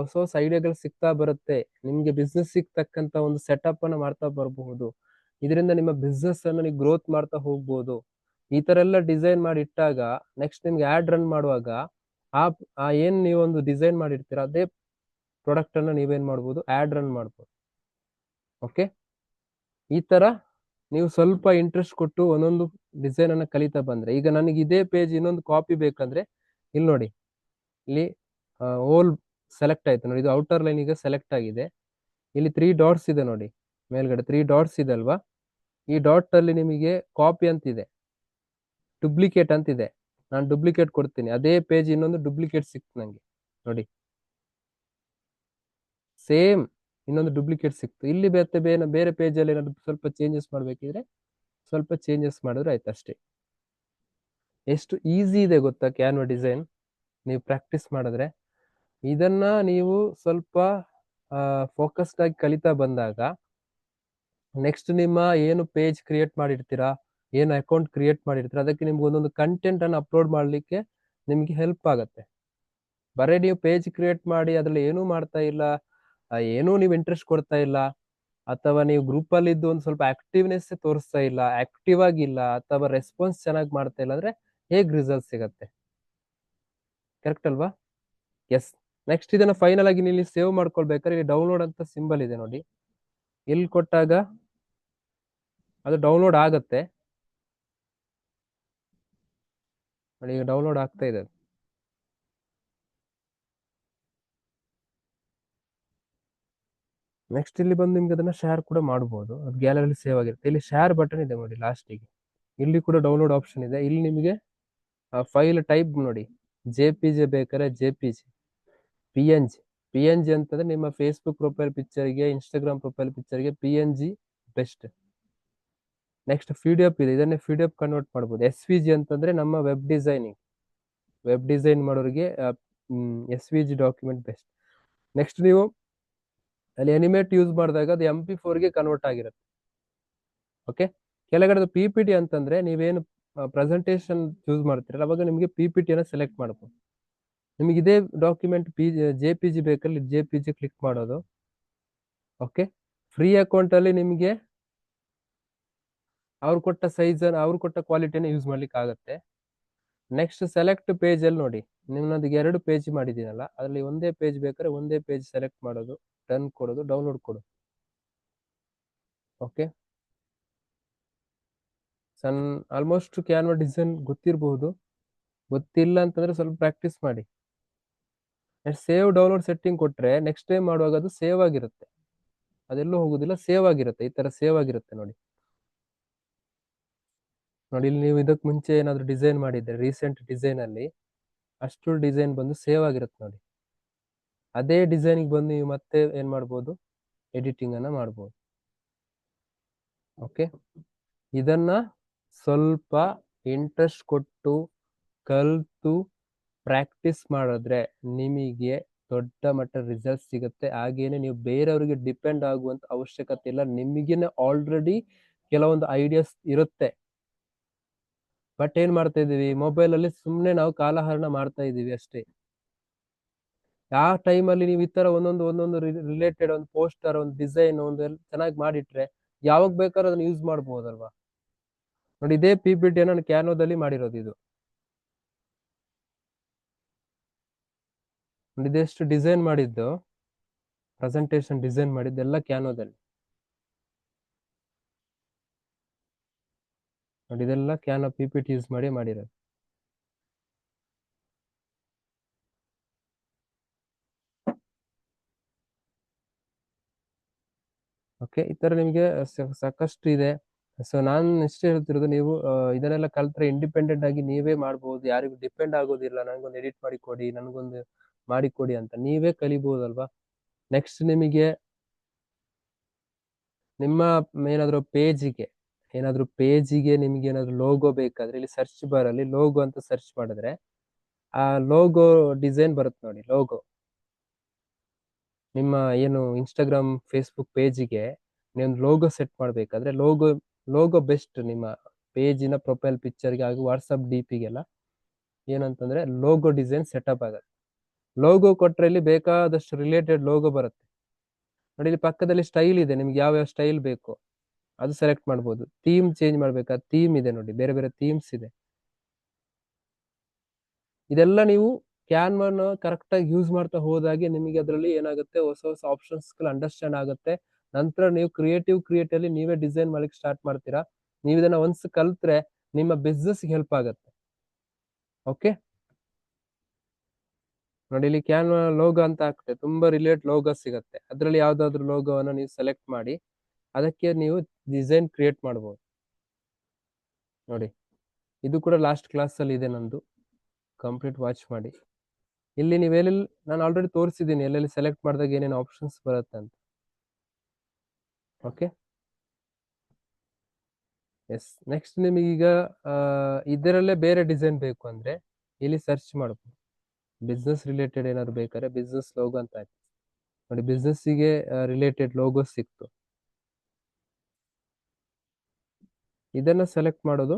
ಹೊಸ ಹೊಸ ಐಡಿಯಾಗಳು ಸಿಗ್ತಾ ಬರುತ್ತೆ. ನಿಮ್ಗೆ ಬಿಸ್ನೆಸ್ ಸಿಗ್ತಕ್ಕಂತ ಒಂದು ಸೆಟಪ್ ಅನ್ನ ಮಾಡ್ತಾ ಬರಬಹುದು. ಇದರಿಂದ ನಿಮ್ಮ ಬಿಸ್ನೆಸ್ ಅನ್ನು ನೀವು ಗ್ರೋತ್ ಮಾಡ್ತಾ ಹೋಗ್ಬೋದು. ಈ ತರ ಎಲ್ಲ ಡಿಸೈನ್ ಮಾಡಿ ಇಟ್ಟಾಗ ನೆಕ್ಸ್ಟ್ ನಿಮ್ಗೆ ಆಡ್ ರನ್ ಮಾಡುವಾಗ ಆ ಏನ್ ನೀವೊಂದು ಡಿಸೈನ್ ಮಾಡಿರ್ತೀರ ಅದೇ ಪ್ರಾಡಕ್ಟ್ ಅನ್ನ ನೀವೇನ್ ಮಾಡ್ಬೋದು, ಆಡ್ ರನ್ ಮಾಡ್ಬೋದು. ಓಕೆ, ಈ ತರ ನೀವು ಸ್ವಲ್ಪ ಇಂಟ್ರೆಸ್ಟ್ ಕೊಟ್ಟು ಒಂದೊಂದು ಡಿಸೈನ್ ಅನ್ನ ಕಲಿತಾ ಬಂದ್ರೆ, ಈಗ ನನಗೆ ಇದೇ ಪೇಜ್ ಇನ್ನೊಂದು ಕಾಪಿ ಬೇಕಂದ್ರೆ ಇಲ್ಲಿ ನೋಡಿ, ಇಲ್ಲಿ ಓಲ್ ಸೆಲೆಕ್ಟ್ ಆಯ್ತು ನೋಡಿ. ಇದು ಔಟರ್ ಲೈನ್ ಈಗ ಸೆಲೆಕ್ಟ್ ಆಗಿದೆ. ಇಲ್ಲಿ 3 ಡಾಟ್ಸ್ ಇದೆ ನೋಡಿ, ಮೇಲ್ಗಡೆ 3 ಡಾಟ್ಸ್ ಇದೆ ಅಲ್ವಾ? ಈ ಡಾಟ್ ಅಲ್ಲಿ ನಿಮಗೆ ಕಾಪಿ ಅಂತಿದೆ, ಡುಪ್ಲಿಕೇಟ್ ಅಂತಿದೆ. ನಾನು ಡುಪ್ಲಿಕೇಟ್ ಕೊಡ್ತೀನಿ, ಅದೇ ಪೇಜ್ ಇನ್ನೊಂದು ಡುಪ್ಲಿಕೇಟ್ ಸಿಕ್ತು ನಂಗೆ ನೋಡಿ. ಸೇಮ್ ಇನ್ನೊಂದು ಡುಪ್ಲಿಕೇಟ್ ಸಿಕ್ತು. ಇಲ್ಲಿ ಬೇರೆ ಪೇಜ್ ಅಲ್ಲಿ ಏನಾದ್ರು ಸ್ವಲ್ಪ ಚೇಂಜಸ್ ಮಾಡ್ಬೇಕಿದ್ರೆ ಸ್ವಲ್ಪ ಚೇಂಜಸ್ ಮಾಡಿದ್ರೆ ಆಯ್ತು ಅಷ್ಟೇ. ಎಷ್ಟು ಈಸಿ ಇದೆ ಗೊತ್ತಾ ಕ್ಯಾನ್ವಾ ಡಿಸೈನ್, ನೀವು ಪ್ರಾಕ್ಟೀಸ್ ಮಾಡಿದ್ರೆ. ಇದನ್ನ ನೀವು ಸ್ವಲ್ಪ ಫೋಕಸ್ಡ್ ಆಗಿ ಕಲಿತಾ ಬಂದಾಗ ನೆಕ್ಸ್ಟ್ ನಿಮ್ಮ ಏನು ಪೇಜ್ ಕ್ರಿಯೇಟ್ ಮಾಡಿರ್ತೀರಾ, ಏನು ಅಕೌಂಟ್ ಕ್ರಿಯೇಟ್ ಮಾಡಿರ್ತೀರಾ, ಅದಕ್ಕೆ ನಿಮ್ಗೆ ಒಂದೊಂದು ಕಂಟೆಂಟ್ ಅನ್ನು ಅಪ್ಲೋಡ್ ಮಾಡ್ಲಿಕ್ಕೆ ನಿಮ್ಗೆ ಹೆಲ್ಪ್ ಆಗುತ್ತೆ. ಬರೀ ನೀವು ಪೇಜ್ ಕ್ರಿಯೇಟ್ ಮಾಡಿ ಅದ್ರಲ್ಲಿ ಏನೂ ಮಾಡ್ತಾ ಇಲ್ಲ, ಏನೂ ನೀವು ಇಂಟ್ರೆಸ್ಟ್ ಕೊಡ್ತಾ ಇಲ್ಲ, ಅಥವಾ ನೀವು ಗ್ರೂಪ್ ಅಲ್ಲಿ ಇದ್ದು ಒಂದು ಸ್ವಲ್ಪ ಆಕ್ಟಿವ್ನೆಸ್ ತೋರಿಸ್ತಾ ಇಲ್ಲ, ಆಕ್ಟಿವ್ ಆಗಿಲ್ಲ, ಅಥವಾ ರೆಸ್ಪಾನ್ಸ್ ಚೆನ್ನಾಗಿ ಮಾಡ್ತಾ ಇಲ್ಲ ಅಂದ್ರೆ ಹೇಗ್ ರಿಸಲ್ಟ್ ಸಿಗತ್ತೆ? ಕರೆಕ್ಟ್ ಅಲ್ವಾ? ಎಸ್. ನೆಕ್ಸ್ಟ್ ಇದನ್ನ ಫೈನಲ್ ಆಗಿ ನೀವು ಸೇವ್ ಮಾಡ್ಕೊಳ್ಬೇಕಾದ್ರೆ ಇಲ್ಲಿ ಡೌನ್ಲೋಡ್ ಅಂತ ಸಿಂಬಲ್ ಇದೆ ನೋಡಿ, ಇಲ್ಲಿ ಕೊಟ್ಟಾಗ ಅದು ಡೌನ್ಲೋಡ್ ಆಗತ್ತೆ ನೋಡಿ. ಈಗ ಡೌನ್ಲೋಡ್ ಆಗ್ತಾ ಇದೆ. ನೆಕ್ಸ್ಟ್ ಇಲ್ಲಿ ಬಂದು ನಿಮ್ಗೆ ಅದನ್ನ ಶೇರ್ ಕೂಡ ಮಾಡಬಹುದು. ಅದು ಗ್ಯಾಲರಿ ಸೇವ್ ಆಗಿರುತ್ತೆ. ಇಲ್ಲಿ ಶೇರ್ ಬಟನ್ ಇದೆ ನೋಡಿ ಲಾಸ್ಟಿಗೆ, ಇಲ್ಲಿ ಕೂಡ ಡೌನ್ಲೋಡ್ ಆಪ್ಷನ್ ಇದೆ. ಇಲ್ಲಿ ನಿಮಗೆ ಫೈಲ್ ಟೈಪ್ ನೋಡಿ, ಜೆ ಪಿ ಜಿ ಬೇಕಾದ್ರೆ J P G, P N G. P N G ಅಂತಂದ್ರೆ ನಿಮ್ಮ ಫೇಸ್ಬುಕ್ ಪ್ರೊಫೈಲ್ ಪಿಕ್ಚರ್ಗೆ, ಇನ್ಸ್ಟಾಗ್ರಾಮ್ ಪ್ರೊಫೈಲ್ ಪಿಕ್ಚರ್ಗೆ P N G best. Next P D F ಇದೆ, ಇದನ್ನೇ ಪಿ ಡಿ ಎಫ್ ಕನ್ವರ್ಟ್ ಮಾಡ್ಬೋದು. ಎಸ್ ವಿ ಜಿ ಅಂತಂದ್ರೆ ನಮ್ಮ ವೆಬ್ ಡಿಸೈನ್ ಮಾಡೋರಿಗೆ S V G document best. Next ನೀವು ಅಲ್ಲಿ ಅನಿಮೇಟ್ ಯೂಸ್ ಮಾಡಿದಾಗ ಅದು MP4ಗೆ ಕನ್ವರ್ಟ್ ಆಗಿರುತ್ತೆ. ಓಕೆ, ಕೆಳಗಡೆ ಪಿ ಪಿ ಟಿ ಅಂತಂದ್ರೆ ನೀವೇನು ಪ್ರೆಸೆಂಟೇಶನ್ ಚೂಸ್ ಮಾಡ್ತೀರಲ್ಲ ಅವಾಗ ನಿಮಗೆ ಪಿ ಪಿ ಟಿಯನ್ನು ಸೆಲೆಕ್ಟ್ ಮಾಡ್ಬೋದು. ನಿಮಗೆ ಇದೇ ಡಾಕ್ಯುಮೆಂಟ್ ಜೆ ಪಿ ಜಿ ಬೇಕಲ್ಲಿ ಜೆ ಪಿ ಜಿ ಕ್ಲಿಕ್ ಮಾಡೋದು. ಓಕೆ, ಫ್ರೀ ಅಕೌಂಟ್ ಅಲ್ಲಿ ನಿಮಗೆ ಅವ್ರು ಕೊಟ್ಟ ಸೈಜ್, ಅವ್ರು ಕೊಟ್ಟ ಕ್ವಾಲಿಟಿಯನ್ನು ಯೂಸ್ ಮಾಡ್ಲಿಕ್ಕೆ ಆಗುತ್ತೆ. ನೆಕ್ಸ್ಟ್ ಸೆಲೆಕ್ಟ್ ಪೇಜ್ ಅಲ್ಲಿ ನೋಡಿ, ನಿಮ್ಮೊಂದಿಗೆ 2 ಪೇಜ್ ಮಾಡಿದ್ದೀನಲ್ಲ, ಅದರಲ್ಲಿ ಒಂದೇ ಪೇಜ್ ಬೇಕಾದ್ರೆ ಒಂದೇ ಪೇಜ್ ಸೆಲೆಕ್ಟ್ ಮಾಡೋದು, ಡನ್ ಕೊಡೋದು, ಡೌನ್ಲೋಡ್ ಕೊಡೋದು. ಓಕೆ, ಆಲ್ಮೋಸ್ಟ್ ಕ್ಯಾನ್ವಾ ಡಿಸೈನ್ ಗೊತ್ತಿರಬಹುದು. ಗೊತ್ತಿಲ್ಲ ಅಂತಂದ್ರೆ ಸ್ವಲ್ಪ ಪ್ರಾಕ್ಟೀಸ್ ಮಾಡಿ. ಸೇವ್ ಡೌನ್ಲೋಡ್ ಸೆಟ್ಟಿಂಗ್ ಕೊಟ್ರೆ ನೆಕ್ಸ್ಟ್ ಟೈಮ್ ಮಾಡುವಾಗ ಅದು ಸೇವ್ ಆಗಿರುತ್ತೆ, ಅದೆಲ್ಲೂ ಹೋಗುದಿಲ್ಲ, ಸೇವ್ ಆಗಿರುತ್ತೆ. ಈ ತರ ಸೇವ್ ಆಗಿರುತ್ತೆ ನೋಡಿ. ನೋಡಿ ಇಲ್ಲಿ ನೀವು ಇದಕ್ಕೆ ಮುಂಚೆ ಏನಾದ್ರು ಡಿಸೈನ್ ಮಾಡಿದ್ರೆ ರೀಸೆಂಟ್ ಡಿಸೈನ್ ಅಲ್ಲಿ ಅಷ್ಟು ಡಿಸೈನ್ ಬಂದು ಸೇವ್ ಆಗಿರುತ್ತೆ ನೋಡಿ. ಅದೇ ಡಿಸೈನ್ಗೆ ಬಂದು ನೀವು ಮತ್ತೆ ಏನ್ ಮಾಡ್ಬೋದು, ಎಡಿಟಿಂಗ್ ಅನ್ನ ಮಾಡ್ಬೋದು. ಓಕೆ, ಇದನ್ನ ಸ್ವಲ್ಪ ಇಂಟ್ರೆಸ್ಟ್ ಕೊಟ್ಟು ಕಲ್ತು ಪ್ರಾಕ್ಟೀಸ್ ಮಾಡಿದ್ರೆ ನಿಮಗೆ ದೊಡ್ಡ ಮಟ್ಟ ರಿಸಲ್ಟ್ ಸಿಗುತ್ತೆ. ಹಾಗೇನೆ ನೀವು ಬೇರೆಯವರಿಗೆ ಡಿಪೆಂಡ್ ಆಗುವಂತ ಅವಶ್ಯಕತೆ ಇಲ್ಲ. ನಿಮಗೇನೆ ಆಲ್ರೆಡಿ ಕೆಲವೊಂದು ಐಡಿಯಾಸ್ ಇರುತ್ತೆ. ಬಟ್ ಏನ್ ಮಾಡ್ತಾ ಇದೀವಿ, ಮೊಬೈಲ್ ಅಲ್ಲಿ ಸುಮ್ಮನೆ ನಾವು ಕಾಲಹರಣ ಮಾಡ್ತಾ ಇದೀವಿ ಅಷ್ಟೇ. ಆ ಟೈಮಲ್ಲಿ ನೀವು ಈ ತರ ಒಂದೊಂದು ರಿಲೇಟೆಡ್ ಒಂದು ಪೋಸ್ಟರ್, ಒಂದು ಡಿಸೈನ್, ಒಂದು ಚೆನ್ನಾಗಿ ಮಾಡಿಟ್ರೆ ಯಾವಾಗ ಬೇಕಾದ್ರೂ ಅದನ್ನ ಯೂಸ್ ಮಾಡ್ಬೋದಲ್ವಾ? ನೋಡಿ ಇದೇ PPT ನಾನು ಕ್ಯಾನ್ವಾದಲ್ಲಿ ಮಾಡಿರೋದು ಇದು. ನೋಡಿ ಇದೆಷ್ಟು ಡಿಸೈನ್ ಮಾಡಿದ್ದು, ಪ್ರೆಸೆಂಟೇಶನ್ ಡಿಸೈನ್ ಮಾಡಿದ್ದೆಲ್ಲ ಕ್ಯಾನ್ವಾದಲ್ಲಿ. ನೋಡಿ ಇದೆಲ್ಲ ಕ್ಯಾನ್ವಾ PPT ಯೂಸ್ ಮಾಡಿ ಮಾಡಿರೋದು. ಓಕೆ, ಈ ತರ ನಿಮಗೆ ಸಾಕಷ್ಟು ಇದೆ. ಸೊ ನಾನು ಇಷ್ಟೇ ಹೇಳ್ತಿರೋದು, ನೀವು ಇದನ್ನೆಲ್ಲ ಕಲ್ತ್ರೆ ಇಂಡಿಪೆಂಡೆಂಟ್ ಆಗಿ ನೀವೇ ಮಾಡ್ಬೋದು, ಯಾರಿಗೂ ಡಿಪೆಂಡ್ ಆಗೋದಿಲ್ಲ. ನನಗೊಂದು ಎಡಿಟ್ ಮಾಡಿ ಕೊಡಿ, ನನಗೊಂದು ಮಾಡಿ ಕೊಡಿ ಅಂತ ನೀವೇ ಕಲಿಬಹುದಲ್ವಾ. ನೆಕ್ಸ್ಟ್ ನಿಮಗೆ ನಿಮ್ಮ ಏನಾದ್ರೂ ಪೇಜಿಗೆ ನಿಮ್ಗೆ ಏನಾದ್ರು ಲೋಗೋ ಬೇಕಾದ್ರೆ ಇಲ್ಲಿ ಸರ್ಚ್ ಬಾರ್ ಅಲ್ಲಿ ಲೋಗೋ ಅಂತ ಸರ್ಚ್ ಮಾಡಿದ್ರೆ ಆ ಲೋಗೋ ಡಿಸೈನ್ ಬರುತ್ತೆ ನೋಡಿ. ಲೋಗೋ ನಿಮ್ಮ ಏನು ಇನ್ಸ್ಟಾಗ್ರಾಮ್ ಫೇಸ್ಬುಕ್ ಪೇಜಿಗೆ ನೀವು ಲೋಗೋ ಸೆಟ್ ಮಾಡಬೇಕಾದ್ರೆ ಲೋಗೋ ಬೆಸ್ಟ್. ನಿಮ್ಮ ಪೇಜಿನ ಪ್ರೊಫೈಲ್ ಪಿಕ್ಚರ್ಗೆ ಹಾಗೂ ವಾಟ್ಸಪ್ DPಗೆಲ್ಲ ಏನಂತಂದ್ರೆ ಲೋಗೋ ಡಿಸೈನ್ ಸೆಟಪ್ ಆಗುತ್ತೆ. ಲೋಗೋ ಕೊಟ್ರೆ ಇಲ್ಲಿ ಬೇಕಾದಷ್ಟು ರಿಲೇಟೆಡ್ ಲೋಗೋ ಬರುತ್ತೆ ನೋಡಿ. ಇಲ್ಲಿ ಪಕ್ಕದಲ್ಲಿ ಸ್ಟೈಲ್ ಇದೆ, ನಿಮ್ಗೆ ಯಾವ ಸ್ಟೈಲ್ ಬೇಕು ಅದು ಸೆಲೆಕ್ಟ್ ಮಾಡ್ಬೋದು. ಥೀಮ್ ಚೇಂಜ್ ಮಾಡ್ಬೇಕಾ, ಥೀಮ್ ಇದೆ ನೋಡಿ, ಬೇರೆ ಬೇರೆ ಥೀಮ್ಸ್ ಇದೆ. ಇದೆಲ್ಲ ನೀವು ಕ್ಯಾನ್ವಾನ ಕರೆಕ್ಟ್ ಆಗಿ ಯೂಸ್ ಮಾಡ್ತಾ ಹೋದಾಗೆ ನಿಮಗೆ ಅದರಲ್ಲಿ ಏನಾಗುತ್ತೆ, ಹೊಸ ಹೊಸ ಆಪ್ಷನ್ಸ್ ಅಂಡರ್ಸ್ಟ್ಯಾಂಡ್ ಆಗುತ್ತೆ. ನಂತರ ನೀವು ಕ್ರಿಯೇಟ್ ಅಲ್ಲಿ ನೀವೇ ಡಿಸೈನ್ ಮಾಡ್ಲಿಕ್ಕೆ ಸ್ಟಾರ್ಟ್ ಮಾಡ್ತೀರಾ. ನೀವು ಇದನ್ನ ಒನ್ಸ್ ಕಲ್ತ್ರೆ ನಿಮ್ಮ ಬಿಸ್ನೆಸ್ ಹೆಲ್ಪ್ ಆಗುತ್ತೆ. ಓಕೆ, ನೋಡಿ ಇಲ್ಲಿ ಕ್ಯಾನ್ವಾ ಲೋಗೋ ಅಂತ ಹಾಕ್ತೆ, ತುಂಬಾ ಲೋಗೋ ಸಿಗುತ್ತೆ. ಅದರಲ್ಲಿ ಯಾವ್ದಾದ್ರು ಲೋಗೋವನ್ನ ನೀವು ಸೆಲೆಕ್ಟ್ ಮಾಡಿ ಅದಕ್ಕೆ ನೀವು ಡಿಸೈನ್ ಕ್ರಿಯೇಟ್ ಮಾಡಬಹುದು. ನೋಡಿ ಇದು ಕೂಡ ಲಾಸ್ಟ್ ಕ್ಲಾಸ್ ಅಲ್ಲಿ ಇದೆ ನಂದು, ಕಂಪ್ಲೀಟ್ ವಾಚ್ ಮಾಡಿ. ಇಲ್ಲಿ ನೀವೆಲ್ಲಿ ನಾನು ಆಲ್ರೆಡಿ ತೋರಿಸಿದ್ದೀನಿ ಎಲ್ಲೆಲ್ಲಿ ಸೆಲೆಕ್ಟ್ ಮಾಡಿದಾಗ ಏನೇನು ಆಪ್ಷನ್ಸ್ ಬರುತ್ತೆ ಅಂತ. Okay, S. ನೆಕ್ಸ್ಟ್ ನಿಮಗೀಗ ಇದರಲ್ಲೇ ಬೇರೆ ಡಿಸೈನ್ ಬೇಕು ಅಂದ್ರೆ ಇಲ್ಲಿ ಸರ್ಚ್ ಮಾಡಬಹುದು. ಬಿಸ್ನೆಸ್ ರಿಲೇಟೆಡ್ ಏನಾದ್ರು ಬೇಕಾದ್ರೆ ಬಿಸ್ನೆಸ್ ಲೋಗೋ ಅಂತ ಹಾಕಿ ನೋಡಿ, ಬಿಸ್ನೆಸ್ಸಿಗೆ ರಿಲೇಟೆಡ್ ಲೋಗೋ ಸಿಕ್ತು. ಇದನ್ನ ಸೆಲೆಕ್ಟ್ ಮಾಡೋದು,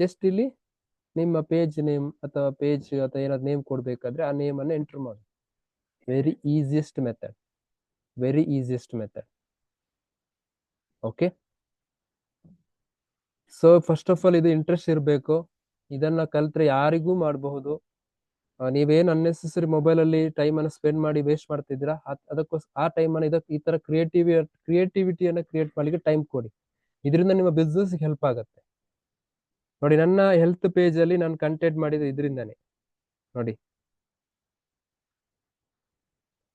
ಜಸ್ಟ್ ಇಲ್ಲಿ ನಿಮ್ಮ ಪೇಜ್ ನೇಮ್ ಅಥವಾ ಏನಾದ್ರು ನೇಮ್ ಕೊಡ್ಬೇಕಾದ್ರೆ ಆ ನೇಮ್ ಅನ್ನು ಎಂಟರ್ ಮಾಡಿ. Very easiest method. Okay, so first of all ಇದು ಇಂಟ್ರೆಸ್ಟ್ ಇರಬೇಕು. ಇದನ್ನ ಕಲ್ತ್ರೆ ಯಾರಿಗೂ ಮಾಡಬಹುದು. ನೀವೇನು ಅನ್ನೆಸೆಸರಿ ಮೊಬೈಲ್ ಅಲ್ಲಿ ಟೈಮ್ ಅನ್ನು ಸ್ಪೆಂಡ್ ಮಾಡಿ ವೇಸ್ಟ್ ಮಾಡ್ತಿದ್ದೀರಾ, ಅದಕ್ಕೋಸ್ಕರ ಆ ಟೈಮ್ ಅನ್ನು ಇದಕ್ಕೆ ಈ ತರ ಕ್ರಿಯೇಟಿವಿಟಿಯನ್ನ ಕ್ರಿಯೇಟ್ ಮಾಡ್ಲಿಕ್ಕೆ ಟೈಮ್ ಕೊಡಿ. ಇದರಿಂದ ನಿಮ್ಮ ಬಿಸ್ನೆಸ್ ಹೆಲ್ಪ್ ಆಗುತ್ತೆ. ನೋಡಿ ನನ್ನ ಹೆಲ್ತ್ ಪೇಜ್ ಅಲ್ಲಿ ನಾನು ಕಂಟೆಂಟ್ ಮಾಡಿದ ಇದರಿಂದಾನೆ. ನೋಡಿ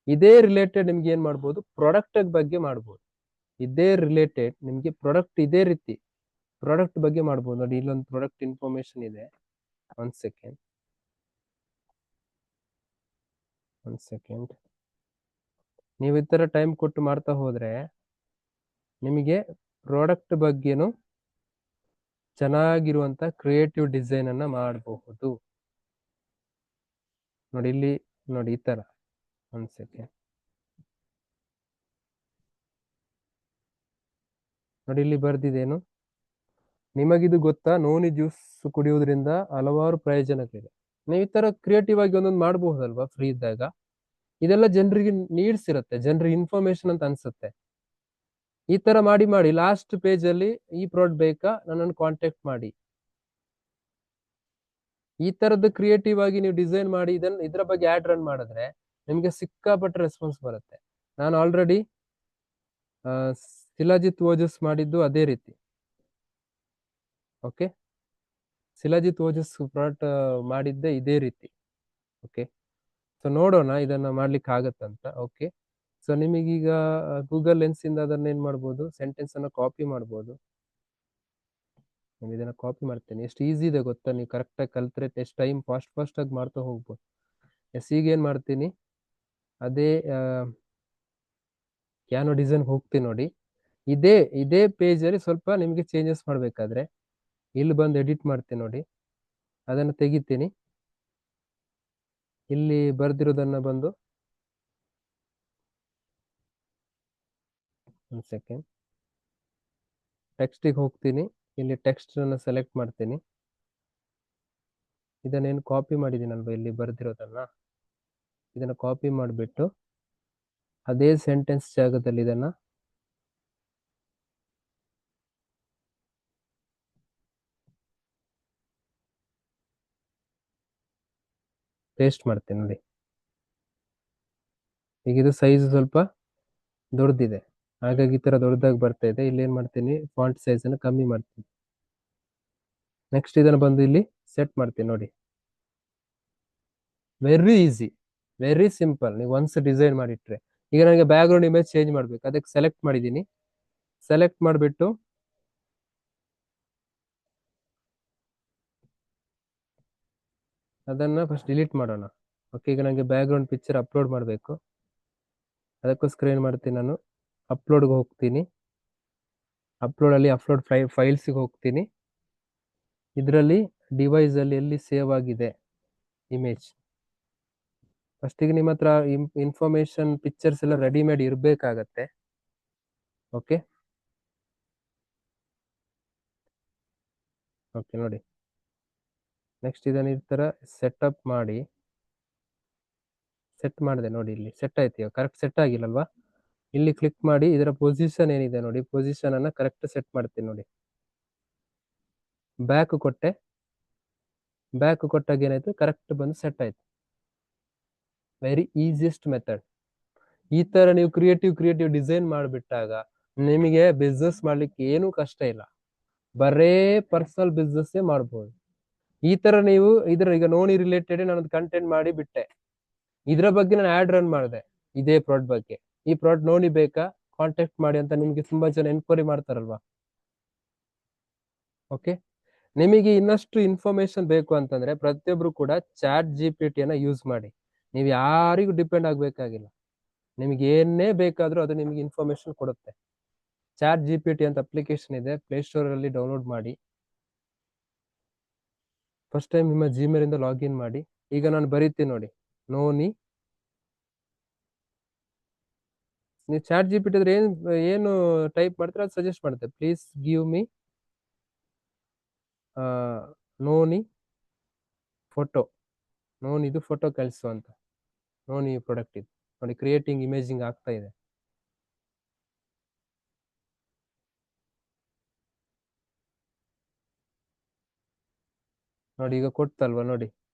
ಇದೇ ರಿಲೇಟೆಡ್ ನಿಮ್ಗೆ ಏನ್ ಮಾಡ್ಬೋದು, ಪ್ರಾಡಕ್ಟ್ ಬಗ್ಗೆ ಮಾಡ್ಬೋದು. ಇದೇ ರಿಲೇಟೆಡ್ ನಿಮ್ಗೆ ಪ್ರಾಡಕ್ಟ್ ಇದೇ ರೀತಿ ಪ್ರಾಡಕ್ಟ್ ಬಗ್ಗೆ ಮಾಡ್ಬೋದು. ನೋಡಿ ಇಲ್ಲೊಂದು ಪ್ರಾಡಕ್ಟ್ ಇನ್ಫಾರ್ಮೇಶನ್ ಇದೆ. ಒಂದ್ ಸೆಕೆಂಡ್ ನೀವು ಈ ತರ ಟೈಮ್ ಕೊಟ್ಟು ಮಾಡ್ತಾ ಹೋದ್ರೆ ನಿಮಗೆ ಪ್ರಾಡಕ್ಟ್ ಬಗ್ಗೆನು ಚೆನ್ನಾಗಿರುವಂತ ಕ್ರಿಯೇಟಿವ್ ಡಿಸೈನ್ ಅನ್ನ ಮಾಡಬಹುದು. ನೋಡಿ ಇಲ್ಲಿ ನೋಡಿ ಈ ತರ. ಒಂದ್ ಸೆಕೆಂಡ್ ನೋಡಿ ಇಲ್ಲಿ ಬರ್ದಿದೇನು, ನಿಮಗಿದು ಗೊತ್ತಾ, ನೋನಿ ಜ್ಯೂಸ್ ಕುಡಿಯುವುದರಿಂದ ಹಲವಾರು ಪ್ರಯೋಜನಗಳಿದೆ. ನೀವು ಈ ತರ ಕ್ರಿಯೇಟಿವ್ ಆಗಿ ಒಂದೊಂದು ಮಾಡಬಹುದಲ್ವಾ ಫ್ರೀ ಇದ್ದಾಗ. ಇದೆಲ್ಲ ಜನರಿಗೆ ನೀಡ್ಸ್ ಇರುತ್ತೆ, ಜನರಿಗೆ ಇನ್ಫಾರ್ಮೇಶನ್ ಅಂತ ಅನ್ಸುತ್ತೆ. ಈ ತರ ಮಾಡಿ ಲಾಸ್ಟ್ ಪೇಜ್ ಅಲ್ಲಿ ಈ ಪ್ರಾಡಕ್ಟ್ ಬೇಕಾ ನನ್ನನ್ನು ಕಾಂಟ್ಯಾಕ್ಟ್ ಮಾಡಿ. ಈ ತರದ್ದು ಕ್ರಿಯೇಟಿವ್ ಆಗಿ ನೀವು ಡಿಸೈನ್ ಮಾಡಿ ಇದರ ಬಗ್ಗೆ ಆಡ್ ರನ್ ಮಾಡಿದ್ರೆ ನಿಮ್ಗೆ ಸಿಕ್ಕಾಪಟ್ಟೆ ರೆಸ್ಪಾನ್ಸ್ ಬರುತ್ತೆ. ನಾನು ಆಲ್ರೆಡಿ ಶಿಲಾಜಿತ್ ಓಜಸ್ ಮಾಡಿದ್ದು ಅದೇ ರೀತಿ. ಓಕೆ, ಶಿಲಾಜಿತ್ ಓಜಸ್ ಪ್ರಾಡಕ್ಟ್ ಮಾಡಿದ್ದೆ ಇದೇ ರೀತಿ. ಓಕೆ, ಸೊ ನೋಡೋಣ ಇದನ್ನ ಮಾಡ್ಲಿಕ್ಕೆ ಆಗತ್ತಂತ. ಓಕೆ, ಸೊ ನಿಮಗೀಗ ಗೂಗಲ್ ಲೆನ್ಸ್ ಇಂದ ಅದನ್ನ ಏನ್ ಮಾಡ್ಬೋದು, ಸೆಂಟೆನ್ಸ್ ಅನ್ನ ಕಾಪಿ ಮಾಡ್ಬೋದು. ನಾನು ಇದನ್ನ ಕಾಪಿ ಮಾಡ್ತೇನೆ. ಎಷ್ಟು ಈಸಿ ಇದೆ ಗೊತ್ತಾ, ನೀವು ಕರೆಕ್ಟ್ ಆಗಿ ಕಲ್ತ್ರೆ ಎಷ್ಟು ಟೈಮ್ ಫಾಸ್ಟ್ ಆಗಿ ಮಾಡ್ತಾ ಹೋಗ್ಬೋದು. ಎಸ್, ಈಗ ಏನ್ ಮಾಡ್ತೀನಿ, ಅದೇ ಕ್ಯಾನೋ ಡಿಸೈನ್ ಹೋಗ್ತೀನಿ. ನೋಡಿ ಇದೇ ಪೇಜ್ ಅಲ್ಲಿ ಸ್ವಲ್ಪ ನಿಮಗೆ ಚೇಂಜಸ್ ಮಾಡ್ಬೇಕಾದ್ರೆ ಇಲ್ಲಿ ಬಂದು ಎಡಿಟ್ ಮಾಡ್ತೀನಿ. ನೋಡಿ ಅದನ್ನು ತೆಗಿತೀನಿ. ಇಲ್ಲಿ ಬರ್ದಿರೋದನ್ನ ಬಂದು ಒಂದು ಸೆಕೆಂಡ್ ಟೆಕ್ಸ್ಟಿಗೆ ಹೋಗ್ತೀನಿ. ಇಲ್ಲಿ ಟೆಕ್ಸ್ಟ್ ಅನ್ನು ಸೆಲೆಕ್ಟ್ ಮಾಡ್ತೀನಿ. ಇದನ್ನೇನು ಕಾಪಿ ಮಾಡಿದ್ದೀನಲ್ವಾ ಇಲ್ಲಿ ಬರ್ದಿರೋದನ್ನ, ಇದನ್ನ ಕಾಪಿ ಮಾಡಿಬಿಟ್ಟು ಅದೇ ಸೆಂಟೆನ್ಸ್ ಜಾಗದಲ್ಲಿ ಇದನ್ನ ಪೇಸ್ಟ್ ಮಾಡ್ತೀನಿ ನೋಡಿ. ಈಗ ಇದು ಸೈಜ್ ಸ್ವಲ್ಪ ದೊಡ್ಡದಿದೆ, ಹಾಗಾಗಿ ಈ ತರ ದೊಡ್ಡದಾಗಿ ಬರ್ತಾ ಇದೆ. ಇಲ್ಲಿ ಏನ್ ಮಾಡ್ತೀನಿ, ಫಾಂಟ್ ಸೈಜ್ ಅನ್ನು ಕಮ್ಮಿ ಮಾಡ್ತೀನಿ. ನೆಕ್ಸ್ಟ್ ಇದನ್ನು ಬಂದು ಇಲ್ಲಿ ಸೆಟ್ ಮಾಡ್ತೀನಿ ನೋಡಿ. Very easy, very simple. ನೀವು ಒನ್ಸ್ ಡಿಸೈನ್ ಮಾಡಿಟ್ರೆ, ಈಗ ನನಗೆ ಬ್ಯಾಕ್ ಗ್ರೌಂಡ್ ಇಮೇಜ್ ಚೇಂಜ್ ಮಾಡ್ಬೇಕು, ಅದಕ್ಕೆ ಸೆಲೆಕ್ಟ್ ಮಾಡಿದ್ದೀನಿ. ಸೆಲೆಕ್ಟ್ ಮಾಡಿಬಿಟ್ಟು ಅದನ್ನ ಫಸ್ಟ್ ಡಿಲೀಟ್ ಮಾಡೋಣ. ಓಕೆ, ಈಗ ನನಗೆ ಬ್ಯಾಕ್ ಗ್ರೌಂಡ್ ಪಿಕ್ಚರ್ ಅಪ್ಲೋಡ್ ಮಾಡಬೇಕು. ಅದಕ್ಕೋಸ್ಕರ ಏನು ಮಾಡ್ತೀನಿ, ನಾನು ಅಪ್ಲೋಡ್ಗೆ ಹೋಗ್ತೀನಿ. ಅಪ್ಲೋಡಲ್ಲಿ ಅಪ್ಲೋಡ್ ಫೈಲ್ಸ್ಗೆ ಹೋಗ್ತೀನಿ. ಇದರಲ್ಲಿ ಡಿವೈಸಲ್ಲಿ ಎಲ್ಲಿ ಸೇವ್ ಆಗಿದೆ ಇಮೇಜ್, ಫಸ್ಟಿಗೆ ನಿಮ್ಮ ಹತ್ರ ಇನ್ಫಾರ್ಮೇಶನ್ ಪಿಕ್ಚರ್ಸ್ ಎಲ್ಲ ರೆಡಿಮೇಡ್ ಇರಬೇಕಾಗತ್ತೆ. ಓಕೆ ಓಕೆ ನೋಡಿ. ನೆಕ್ಸ್ಟ್ ಇದನ್ನು ಈ ಥರ ಸೆಟಪ್ ಮಾಡಿ, ಸೆಟ್ ಮಾಡಿದೆ ನೋಡಿ. ಇಲ್ಲಿ ಸೆಟ್ ಆಯ್ತು. ಕರೆಕ್ಟ್ ಸೆಟ್ ಆಗಿಲ್ಲಲ್ವಾ? ಇಲ್ಲಿ ಕ್ಲಿಕ್ ಮಾಡಿ ಇದರ ಪೊಸಿಷನ್ ಏನಿದೆ ನೋಡಿ, ಪೊಸಿಷನ್ ಅನ್ನ ಕರೆಕ್ಟ್ ಸೆಟ್ ಮಾಡ್ತೀನಿ ನೋಡಿ. ಬ್ಯಾಕ್ ಕೊಟ್ಟೆ, ಬ್ಯಾಕ್ ಕೊಟ್ಟಾಗ ಏನಾಯ್ತು, ಕರೆಕ್ಟ್ ಬಂದು ಸೆಟ್ ಆಯ್ತು. Very easiest method. ಈ ತರ ನೀವು ಕ್ರಿಯೇಟಿವ್ ಡಿಸೈನ್ ಮಾಡಿಬಿಟ್ಟಾಗ ನಿಮಗೆ ಬಿಸ್ನೆಸ್ ಮಾಡ್ಲಿಕ್ಕೆ ಏನೂ ಕಷ್ಟ ಇಲ್ಲ. ಬರೇ ಪರ್ಸನಲ್ ಬಿಸ್ನೆಸ್ ಮಾಡ್ಬೋದು. ಈ ತರ ನೀವು ಈಗ ನೋನಿ ರಿಲೇಟೆಡ್ ನಾನೊಂದು ಕಂಟೆಂಟ್ ಮಾಡಿ ಬಿಟ್ಟೆ, ಇದ್ರ ಬಗ್ಗೆ ನಾನು ಆಡ್ ರನ್ ಮಾಡಿದೆ ಇದೇ ಪ್ರಾಡಕ್ಟ್ ಬಗ್ಗೆ. ಈ ಪ್ರಾಡಕ್ಟ್ ನೋಡಿ ಬೇಕಾ, ಕಾಂಟ್ಯಾಕ್ಟ್ ಮಾಡಿ ಅಂತ ನಿಮ್ಗೆ ತುಂಬಾ ಜನ ಎನ್ಕ್ವೈರಿ ಮಾಡ್ತಾರಲ್ವಾ. ಓಕೆ, ನಿಮಗೆ ಇನ್ನಷ್ಟು ಇನ್ಫಾರ್ಮೇಶನ್ ಬೇಕು ಅಂತಂದ್ರೆ ಪ್ರತಿಯೊಬ್ರು ಕೂಡ ಚಾಟ್ ಜಿಪಿಟಿಯನ್ನ ಯೂಸ್ ಮಾಡಿ. ನೀವು ಯಾರಿಗೂ ಡಿಪೆಂಡ್ ಆಗ್ಬೇಕಾಗಿಲ್ಲ. ನಿಮ್ಗೆ ಏನೇ ಬೇಕಾದ್ರೂ ಅದು ನಿಮ್ಗೆ ಇನ್ಫಾರ್ಮೇಶನ್ ಕೊಡುತ್ತೆ. ಚಾಟ್ ಜಿಪಿಟಿ ಅಂತ ಅಪ್ಲಿಕೇಶನ್ ಇದೆ, ಪ್ಲೇಸ್ಟೋರ್ ಅಲ್ಲಿ ಡೌನ್ಲೋಡ್ ಮಾಡಿ. ಫಸ್ಟ್ ಟೈಮ್ ನಿಮ್ಮ ಜಿಮೇಲ್ ಇಂದ ಲಾಗಿನ್ ಮಾಡಿ. ಈಗ ನಾನು ಬರೀತೀನಿ ನೋಡಿ, ನೋನಿ. ನೀವು ಚಾಟ್ ಜಿಪಿಟಿ ಇದ್ರೆ ಏನು ಟೈಪ್ ಮಾಡ್ತಾರೆ ಅದು ಸಜೆಸ್ಟ್ ಮಾಡುತ್ತೆ. ಪ್ಲೀಸ್ ಗಿವ್ ಮಿ ನೋನಿ ಫೋಟೋ, ನೋನ್ ಇದು ಫೋಟೋ ಕಳಿಸು ಅಂತ. ನೋನಿ ಪ್ರಾಡಕ್ಟ್ ಇದು ನೋಡಿ, ಕ್ರಿಯೇಟಿಂಗ್ ಇಮೇಜಿಂಗ್ ಆಗ್ತಾ ಇದೆ. ನೋಡಿ ಈಗ ಕೊಡ್ತಲ್ವಾ ನೋಡಿ,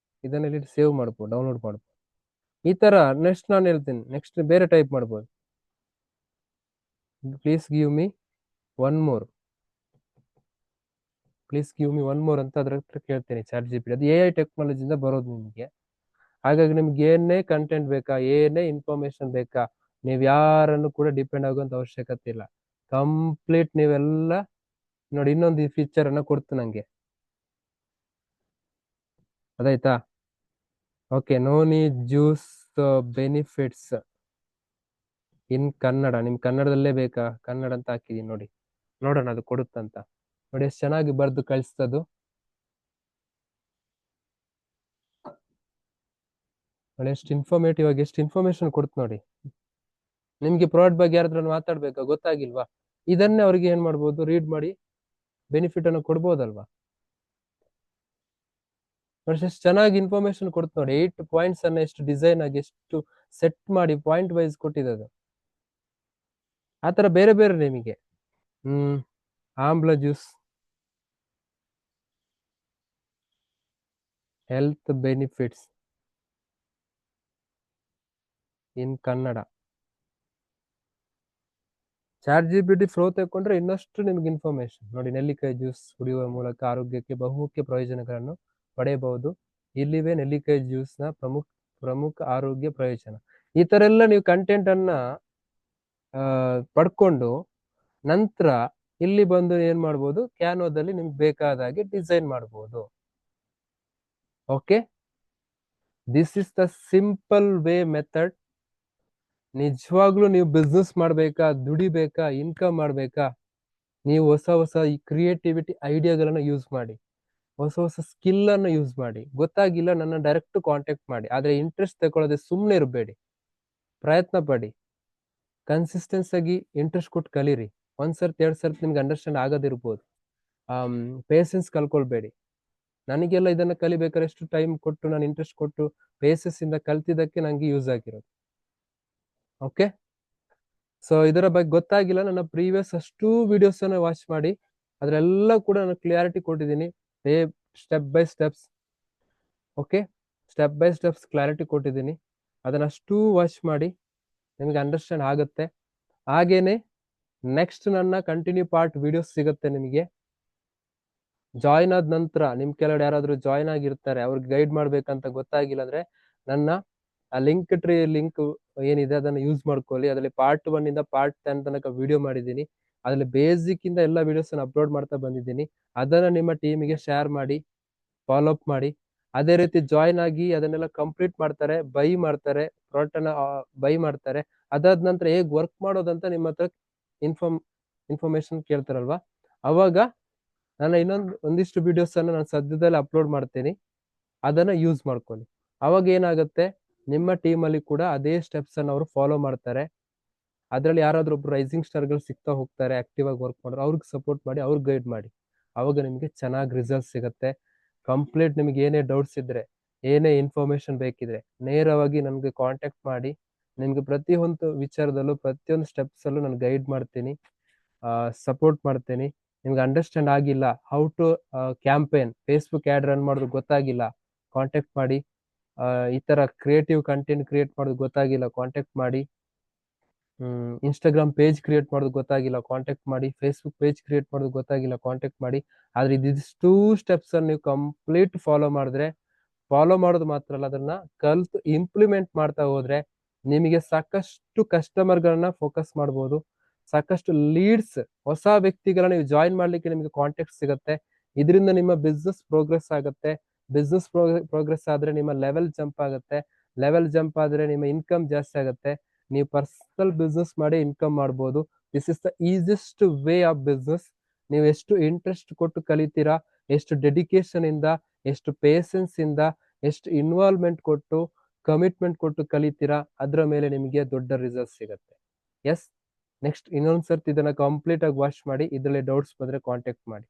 ಇದನ್ನೆಲ್ಲಿ ಸೇವ್ ಮಾಡ್ಬೋದು, ಡೌನ್ಲೋಡ್ ಮಾಡ್ಬೋದು. ಈ ತರ ನೆಕ್ಸ್ಟ್ ನಾನು ಹೇಳ್ತೀನಿ, ನೆಕ್ಸ್ಟ್ ಬೇರೆ ಟೈಪ್ ಮಾಡ್ಬೋದು. Please give me one more, please give me one more ಅಂತ ಅದ್ರ ಹತ್ರ ಕೇಳ್ತೀನಿ ಚಾಟ್ ಜಿಪಿಟಿ. ಅದು AI ಟೆಕ್ನಾಲಜಿಯಿಂದ ಬರೋದು ನಿಮಗೆ. ಹಾಗಾಗಿ ನಿಮ್ಗೆ ಏನೇ ಕಂಟೆಂಟ್ ಬೇಕಾ, ಏನೇ ಇನ್ಫಾರ್ಮೇಶನ್ ಬೇಕಾ, ನೀವು ಯಾರನ್ನು ಕೂಡ ಡಿಪೆಂಡ್ ಆಗುವಂತ ಅವಶ್ಯಕತೆ ಇಲ್ಲ. ಕಂಪ್ಲೀಟ್ ನೀವೆಲ್ಲ ನೋಡಿ. ಇನ್ನೊಂದು ಫೀಚರ್ ಅನ್ನ ಕೊಡ್ತು ನಂಗೆ, ಅದಾಯ್ತಾ? ಓಕೆ, ನೋನಿ ಜ್ಯೂಸ್ ಬೆನಿಫಿಟ್ಸ್ ಇನ್ ಕನ್ನಡ. ನಿಮ್ ಕನ್ನಡದಲ್ಲೇ ಬೇಕಾ, ಕನ್ನಡ ಅಂತ ಹಾಕಿದೀನಿ ನೋಡಿ, ನೋಡೋಣ ಅದು ಕೊಡುತ್ತಂತ. ನೋಡಿ ಎಷ್ಟು ಚೆನ್ನಾಗಿ ಬರ್ದು ಕಳಿಸ್ತದು ನೋಡಿ, ಎಷ್ಟು ಇನ್ಫಾರ್ಮೇಟಿವ್ ಆಗಿ ಎಷ್ಟು ಇನ್ಫಾರ್ಮೇಶನ್ ಕೊಡ್ತು ನೋಡಿ. ನಿಮ್ಗೆ ಪ್ರಾಡಕ್ಟ್ ಬಗ್ಗೆ ಯಾರಾದ್ರೂ ಮಾತಾಡ್ಬೇಕಾ, ಗೊತ್ತಾಗಿಲ್ವಾ, ಇದನ್ನೇ ಅವ್ರಿಗೆ ಏನ್ ಮಾಡ್ಬೋದು, ರೀಡ್ ಮಾಡಿ ಬೆನಿಫಿಟ್ ಅನ್ನು ಕೊಡ್ಬೋದಲ್ವಾ. ನೋಡಿ ಎಷ್ಟು ಚೆನ್ನಾಗಿ ಇನ್ಫಾರ್ಮೇಶನ್ ಕೊಡ್ತು ನೋಡಿ. 8 ಪಾಯಿಂಟ್ಸ್ ಅನ್ನ ಎಷ್ಟು ಡಿಸೈನ್ ಆಗಿ ಎಷ್ಟು ಸೆಟ್ ಮಾಡಿ ಪಾಯಿಂಟ್ ವೈಸ್ ಕೊಟ್ಟಿದೆ ಅದು. ಆತರ ಬೇರೆ ಬೇರೆ ನಿಮಗೆ ಆಮ್ಲ ಜ್ಯೂಸ್, ಹೆಲ್ತ್ ಬೆನಿಫಿಟ್ಸ್ ಇನ್ ಕನ್ನಡ. ಚಾಟ್ ಜಿಪಿಟಿ ಫ್ರೋ ತಗೊಂಡ್ರೆ ಇನ್ನಷ್ಟು ನಿಮ್ಗೆ ಇನ್ಫಾರ್ಮೇಶನ್ ನೋಡಿ. ನೆಲ್ಲಿಕಾಯಿ ಜ್ಯೂಸ್ ಕುಡಿಯುವ ಮೂಲಕ ಆರೋಗ್ಯಕ್ಕೆ ಬಹುಮುಖ್ಯ ಪ್ರಯೋಜನಗಳನ್ನು ಪಡೆಯಬಹುದು. ಇಲ್ಲಿವೆ ನೆಲ್ಲಿಕಾಯಿ ಜ್ಯೂಸ್ನ ಪ್ರಮುಖ ಆರೋಗ್ಯ ಪ್ರಯೋಜನ. ಈ ತರ ಎಲ್ಲ ನೀವು ಕಂಟೆಂಟ್ ಅನ್ನ ಪಡ್ಕೊಂಡು ನಂತರ ಇಲ್ಲಿ ಬಂದು ಏನ್ ಮಾಡ್ಬೋದು, ಕ್ಯಾನ್ವಾದಲ್ಲಿ ನಿಮ್ಗೆ ಬೇಕಾದ ಹಾಗೆ ಡಿಸೈನ್ ಮಾಡ್ಬೋದು. Okay, this is the simple way method. ನಿಜವಾಗ್ಲೂ ನೀವು ಬಿಸ್ನೆಸ್ ಮಾಡ್ಬೇಕಾ, ದುಡಿಬೇಕಾ, ಇನ್ಕಮ್ ಮಾಡ್ಬೇಕಾ, ನೀವು ಹೊಸ ಈ ಕ್ರಿಯೇಟಿವಿಟಿ ಐಡಿಯಾಗಳನ್ನ ಯೂಸ್ ಮಾಡಿ, ಹೊಸ ಸ್ಕಿಲ್ ಅನ್ನು ಯೂಸ್ ಮಾಡಿ. ಗೊತ್ತಾಗಿಲ್ಲ ನನ್ನ ಡೈರೆಕ್ಟ್ ಕಾಂಟ್ಯಾಕ್ಟ್ ಮಾಡಿ. ಆದ್ರೆ ಇಂಟ್ರೆಸ್ಟ್ ತಗೊಳ್ಳದೆ ಸುಮ್ಮನೆ ಇರಬೇಡಿ, ಪ್ರಯತ್ನ ಪಡಿ. ಕನ್ಸಿಸ್ಟೆನ್ಸ್ ಆಗಿ ಇಂಟ್ರೆಸ್ಟ್ ಕೊಟ್ಟು ಕಲೀರಿ. ಒಂದ್ಸರ್ತಿ 2 ಸರ್ತಿ ನಿಮ್ಗೆ ಅಂಡರ್ಸ್ಟ್ಯಾಂಡ್ ಆಗದಿರ್ಬೋದು. ಪೇಷನ್ಸ್ ಕಳ್ಕೊಳ್ಬೇಡಿ. ನನಗೆಲ್ಲ ಇದನ್ನ ಕಲಿಬೇಕಾದ್ರೆ ಎಷ್ಟು ಟೈಮ್ ಕೊಟ್ಟು, ನಾನು ಇಂಟ್ರೆಸ್ಟ್ ಕೊಟ್ಟು ಪೇಸಸ್ ಇಂದ ಕಲ್ತಿದ್ದಕ್ಕೆ ನಂಗೆ ಯೂಸ್ ಆಗಿರೋದು. ಓಕೆ, ಸೊ ಇದರ ಬಗ್ಗೆ ಗೊತ್ತಾಗಿಲ್ಲ, ನನ್ನ ಪ್ರೀವಿಯಸ್ ಅಷ್ಟು ವಿಡಿಯೋಸ್ ಅನ್ನ ವಾಚ್ ಮಾಡಿ. ಅದ್ರೆಲ್ಲ ಕೂಡ ನಾನು ಕ್ಲಿಯಾರಿಟಿ ಕೊಟ್ಟಿದ್ದೀನಿ, step by steps. Okay, step by steps clarity ಕೊಟ್ಟಿದ್ದೀನಿ, ಅದನ್ನಷ್ಟು ವಾಚ್ ಮಾಡಿ, ನಿಮಗೆ ಅಂಡರ್ಸ್ಟ್ಯಾಂಡ್ ಆಗುತ್ತೆ. ಹಾಗೇನೆ ನೆಕ್ಸ್ಟ್ ನನ್ನ ಕಂಟಿನ್ಯೂ ಪಾರ್ಟ್ ವಿಡಿಯೋಸ್ ಸಿಗುತ್ತೆ ನಿಮಗೆ. ಜಾಯಿನ್ ಆದ ನಂತರ ನಿಮ್ ಕೆಳಗಡೆ ಯಾರಾದ್ರೂ ಜಾಯಿನ್ ಆಗಿರ್ತಾರೆ, ಅವ್ರಿಗೆ ಗೈಡ್ ಮಾಡ್ಬೇಕಂತ ಗೊತ್ತಾಗಿಲ್ಲ ಅಂದ್ರೆ ನನ್ನ ಲಿಂಕ್ ಟ್ರೀ ಲಿಂಕ್ ಏನಿದೆ ಅದನ್ನು ಯೂಸ್ ಮಾಡ್ಕೊಳ್ಳಿ. ಅದರಲ್ಲಿ ಪಾರ್ಟ್ 1 ಇಂದ ಪಾರ್ಟ್ 10 ತನಕ ವಿಡಿಯೋ ಮಾಡಿದ್ದೀನಿ. ಅದರಲ್ಲಿ ಬೇಸಿಕ್ ಇಂದ ಎಲ್ಲ ವಿಡಿಯೋಸ್ ಅಪ್ಲೋಡ್ ಮಾಡ್ತಾ ಬಂದಿದ್ದೀನಿ. ಅದನ್ನ ನಿಮ್ಮ ಟೀಮಿಗೆ ಶೇರ್ ಮಾಡಿ, ಫಾಲೋ ಅಪ್ ಮಾಡಿ. ಅದೇ ರೀತಿ ಜಾಯಿನ್ ಆಗಿ ಅದನ್ನೆಲ್ಲ ಕಂಪ್ಲೀಟ್ ಮಾಡ್ತಾರೆ, ಬೈ ಮಾಡ್ತಾರೆ, ಪ್ರಾಡಕ್ಟ್ ಅನ್ನ ಬೈ ಮಾಡ್ತಾರೆ. ಅದಾದ ನಂತರ ಹೇಗ್ ವರ್ಕ್ ಮಾಡೋದಂತ ನಿಮ್ಮ ಹತ್ರ ಇನ್ಫಾರ್ಮೇಶನ್ ಕೇಳ್ತಾರಲ್ವಾ, ಅವಾಗ ನನ್ನ ಒಂದಿಷ್ಟು ವಿಡಿಯೋಸ್ ಅನ್ನ ನಾನು ಸದ್ಯದಲ್ಲಿ ಅಪ್ಲೋಡ್ ಮಾಡ್ತೀನಿ, ಅದನ್ನ ಯೂಸ್ ಮಾಡ್ಕೊಳ್ಳಿ. ಅವಾಗ ಏನಾಗುತ್ತೆ, ನಿಮ್ಮ ಟೀಮ್ ಅಲ್ಲಿ ಕೂಡ ಅದೇ ಸ್ಟೆಪ್ಸ್ ಅನ್ನ ಅವರು ಫಾಲೋ ಮಾಡ್ತಾರೆ. ಅದರಲ್ಲಿ ಯಾರಾದ್ರೂ ಒಬ್ರು ರೈಸಿಂಗ್ ಸ್ಟಾರ್ಗಳು ಸಿಗ್ತಾ ಹೋಗ್ತಾರೆ, ಆಕ್ಟಿವ್ ಆಗಿ ವರ್ಕ್ ಮಾಡೋರು, ಅವ್ರಿಗೆ ಸಪೋರ್ಟ್ ಮಾಡಿ, ಅವ್ರಿಗೆ ಗೈಡ್ ಮಾಡಿ. ಅವಾಗ ನಿಮಗೆ ಚೆನ್ನಾಗಿ ರಿಸಲ್ಟ್ ಸಿಗುತ್ತೆ. ಕಂಪ್ಲೀಟ್ ನಿಮಗೆ ಏನೇ ಡೌಟ್ಸ್ ಇದ್ರೆ, ಏನೇ ಇನ್ಫಾರ್ಮೇಶನ್ ಬೇಕಿದ್ರೆ ನೇರವಾಗಿ ನನಗೆ ಕಾಂಟ್ಯಾಕ್ಟ್ ಮಾಡಿ. ನಿಮ್ಗೆ ಪ್ರತಿಯೊಂದು ವಿಚಾರದಲ್ಲೂ ಪ್ರತಿಯೊಂದು ಸ್ಟೆಪ್ಸ್ ಅಲ್ಲೂ ನಾನು ಗೈಡ್ ಮಾಡ್ತೀನಿ, ಸಪೋರ್ಟ್ ಮಾಡ್ತೀನಿ. ನಿಮ್ಗೆ ಅಂಡರ್ಸ್ಟ್ಯಾಂಡ್ ಆಗಿಲ್ಲ, how to campaign Facebook ad run ಮಾಡೋದು ಗೊತ್ತಾಗಿಲ್ಲ, ಕಾಂಟ್ಯಾಕ್ಟ್ ಮಾಡಿ. ಈ ತರ ಕ್ರಿಯೇಟಿವ್ ಕಂಟೆಂಟ್ ಕ್ರಿಯೇಟ್ ಮಾಡೋದು ಗೊತ್ತಾಗಿಲ್ಲ, ಕಾಂಟ್ಯಾಕ್ಟ್ ಮಾಡಿ. ಇನ್ಸ್ಟಾಗ್ರಾಮ್ ಪೇಜ್ ಕ್ರಿಯೇಟ್ ಮಾಡೋದು ಗೊತ್ತಾಗಿಲ್ಲ, ಕಾಂಟ್ಯಾಕ್ಟ್ ಮಾಡಿ. ಫೇಸ್ಬುಕ್ ಪೇಜ್ ಕ್ರಿಯೇಟ್ ಮಾಡೋದು ಗೊತ್ತಾಗಿಲ್ಲ, ಕಾಂಟ್ಯಾಕ್ಟ್ ಮಾಡಿ. ಆದ್ರೆ ಇದಿಷ್ಟು ಸ್ಟೆಪ್ಸ್ ಅನ್ನು ನೀವು ಕಂಪ್ಲೀಟ್ ಫಾಲೋ ಮಾಡೋದು ಮಾತ್ರ ಅಲ್ಲ, ಅದನ್ನ ಕಲ್ತು ಇಂಪ್ಲಿಮೆಂಟ್ ಮಾಡ್ತಾ ಹೋದ್ರೆ ನಿಮಗೆ ಸಾಕಷ್ಟು ಕಸ್ಟಮರ್ಗಳನ್ನ ಫೋಕಸ್ ಮಾಡ್ಬೋದು, ಸಾಕಷ್ಟು ಲೀಡ್ಸ್, ಹೊಸ ವ್ಯಕ್ತಿಗಳನ್ನ ನೀವು ಜಾಯಿನ್ ಮಾಡ್ಲಿಕ್ಕೆ ನಿಮಗೆ ಕಾಂಟ್ಯಾಕ್ಟ್ ಸಿಗುತ್ತೆ. ಇದರಿಂದ ನಿಮ್ಮ ಬಿಸ್ನೆಸ್ ಪ್ರೋಗ್ರೆಸ್ ಆಗುತ್ತೆ. ಬಿಸ್ನೆಸ್ ಪ್ರೋಗ್ರೆಸ್ ಆದ್ರೆ ನಿಮ್ಮ ಲೆವೆಲ್ ಜಂಪ್ ಆಗುತ್ತೆ. ಲೆವೆಲ್ ಜಂಪ್ ಆದ್ರೆ ನಿಮ್ಮ ಇನ್ಕಮ್ ಜಾಸ್ತಿ ಆಗುತ್ತೆ. ನೀವು ಪರ್ಸನಲ್ ಬಿಸ್ನೆಸ್ ಮಾಡಿ ಇನ್ಕಮ್ ಮಾಡ್ಬೋದು. This is the easiest way of business. ನೀವು ಎಷ್ಟು ಇಂಟ್ರೆಸ್ಟ್ ಕೊಟ್ಟು ಕಲಿತೀರಾ, ಎಷ್ಟು ಡೆಡಿಕೇಶನ್ ಇಂದ, ಎಷ್ಟು ಪೇಷನ್ಸ್ ಇಂದ, ಎಷ್ಟು ಇನ್ವಾಲ್ವ್ಮೆಂಟ್ ಕೊಟ್ಟು, ಕಮಿಟ್ಮೆಂಟ್ ಕೊಟ್ಟು ಕಲಿತೀರಾ, ಅದರ ಮೇಲೆ ನಿಮಗೆ ದೊಡ್ಡ ರಿಸಲ್ಟ್ ಸಿಗುತ್ತೆ. ಎಸ್, ನೆಕ್ಸ್ಟ್ ಇನ್ನೊಂದ್ಸರ್ತಿ ಇದನ್ನ ಕಂಪ್ಲೀಟ್ ಆಗಿ ವಾಚ್ ಮಾಡಿ. ಇದರಲ್ಲಿ ಡೌಟ್ಸ್ ಬಂದ್ರೆ ಕಾಂಟ್ಯಾಕ್ಟ್ ಮಾಡಿ.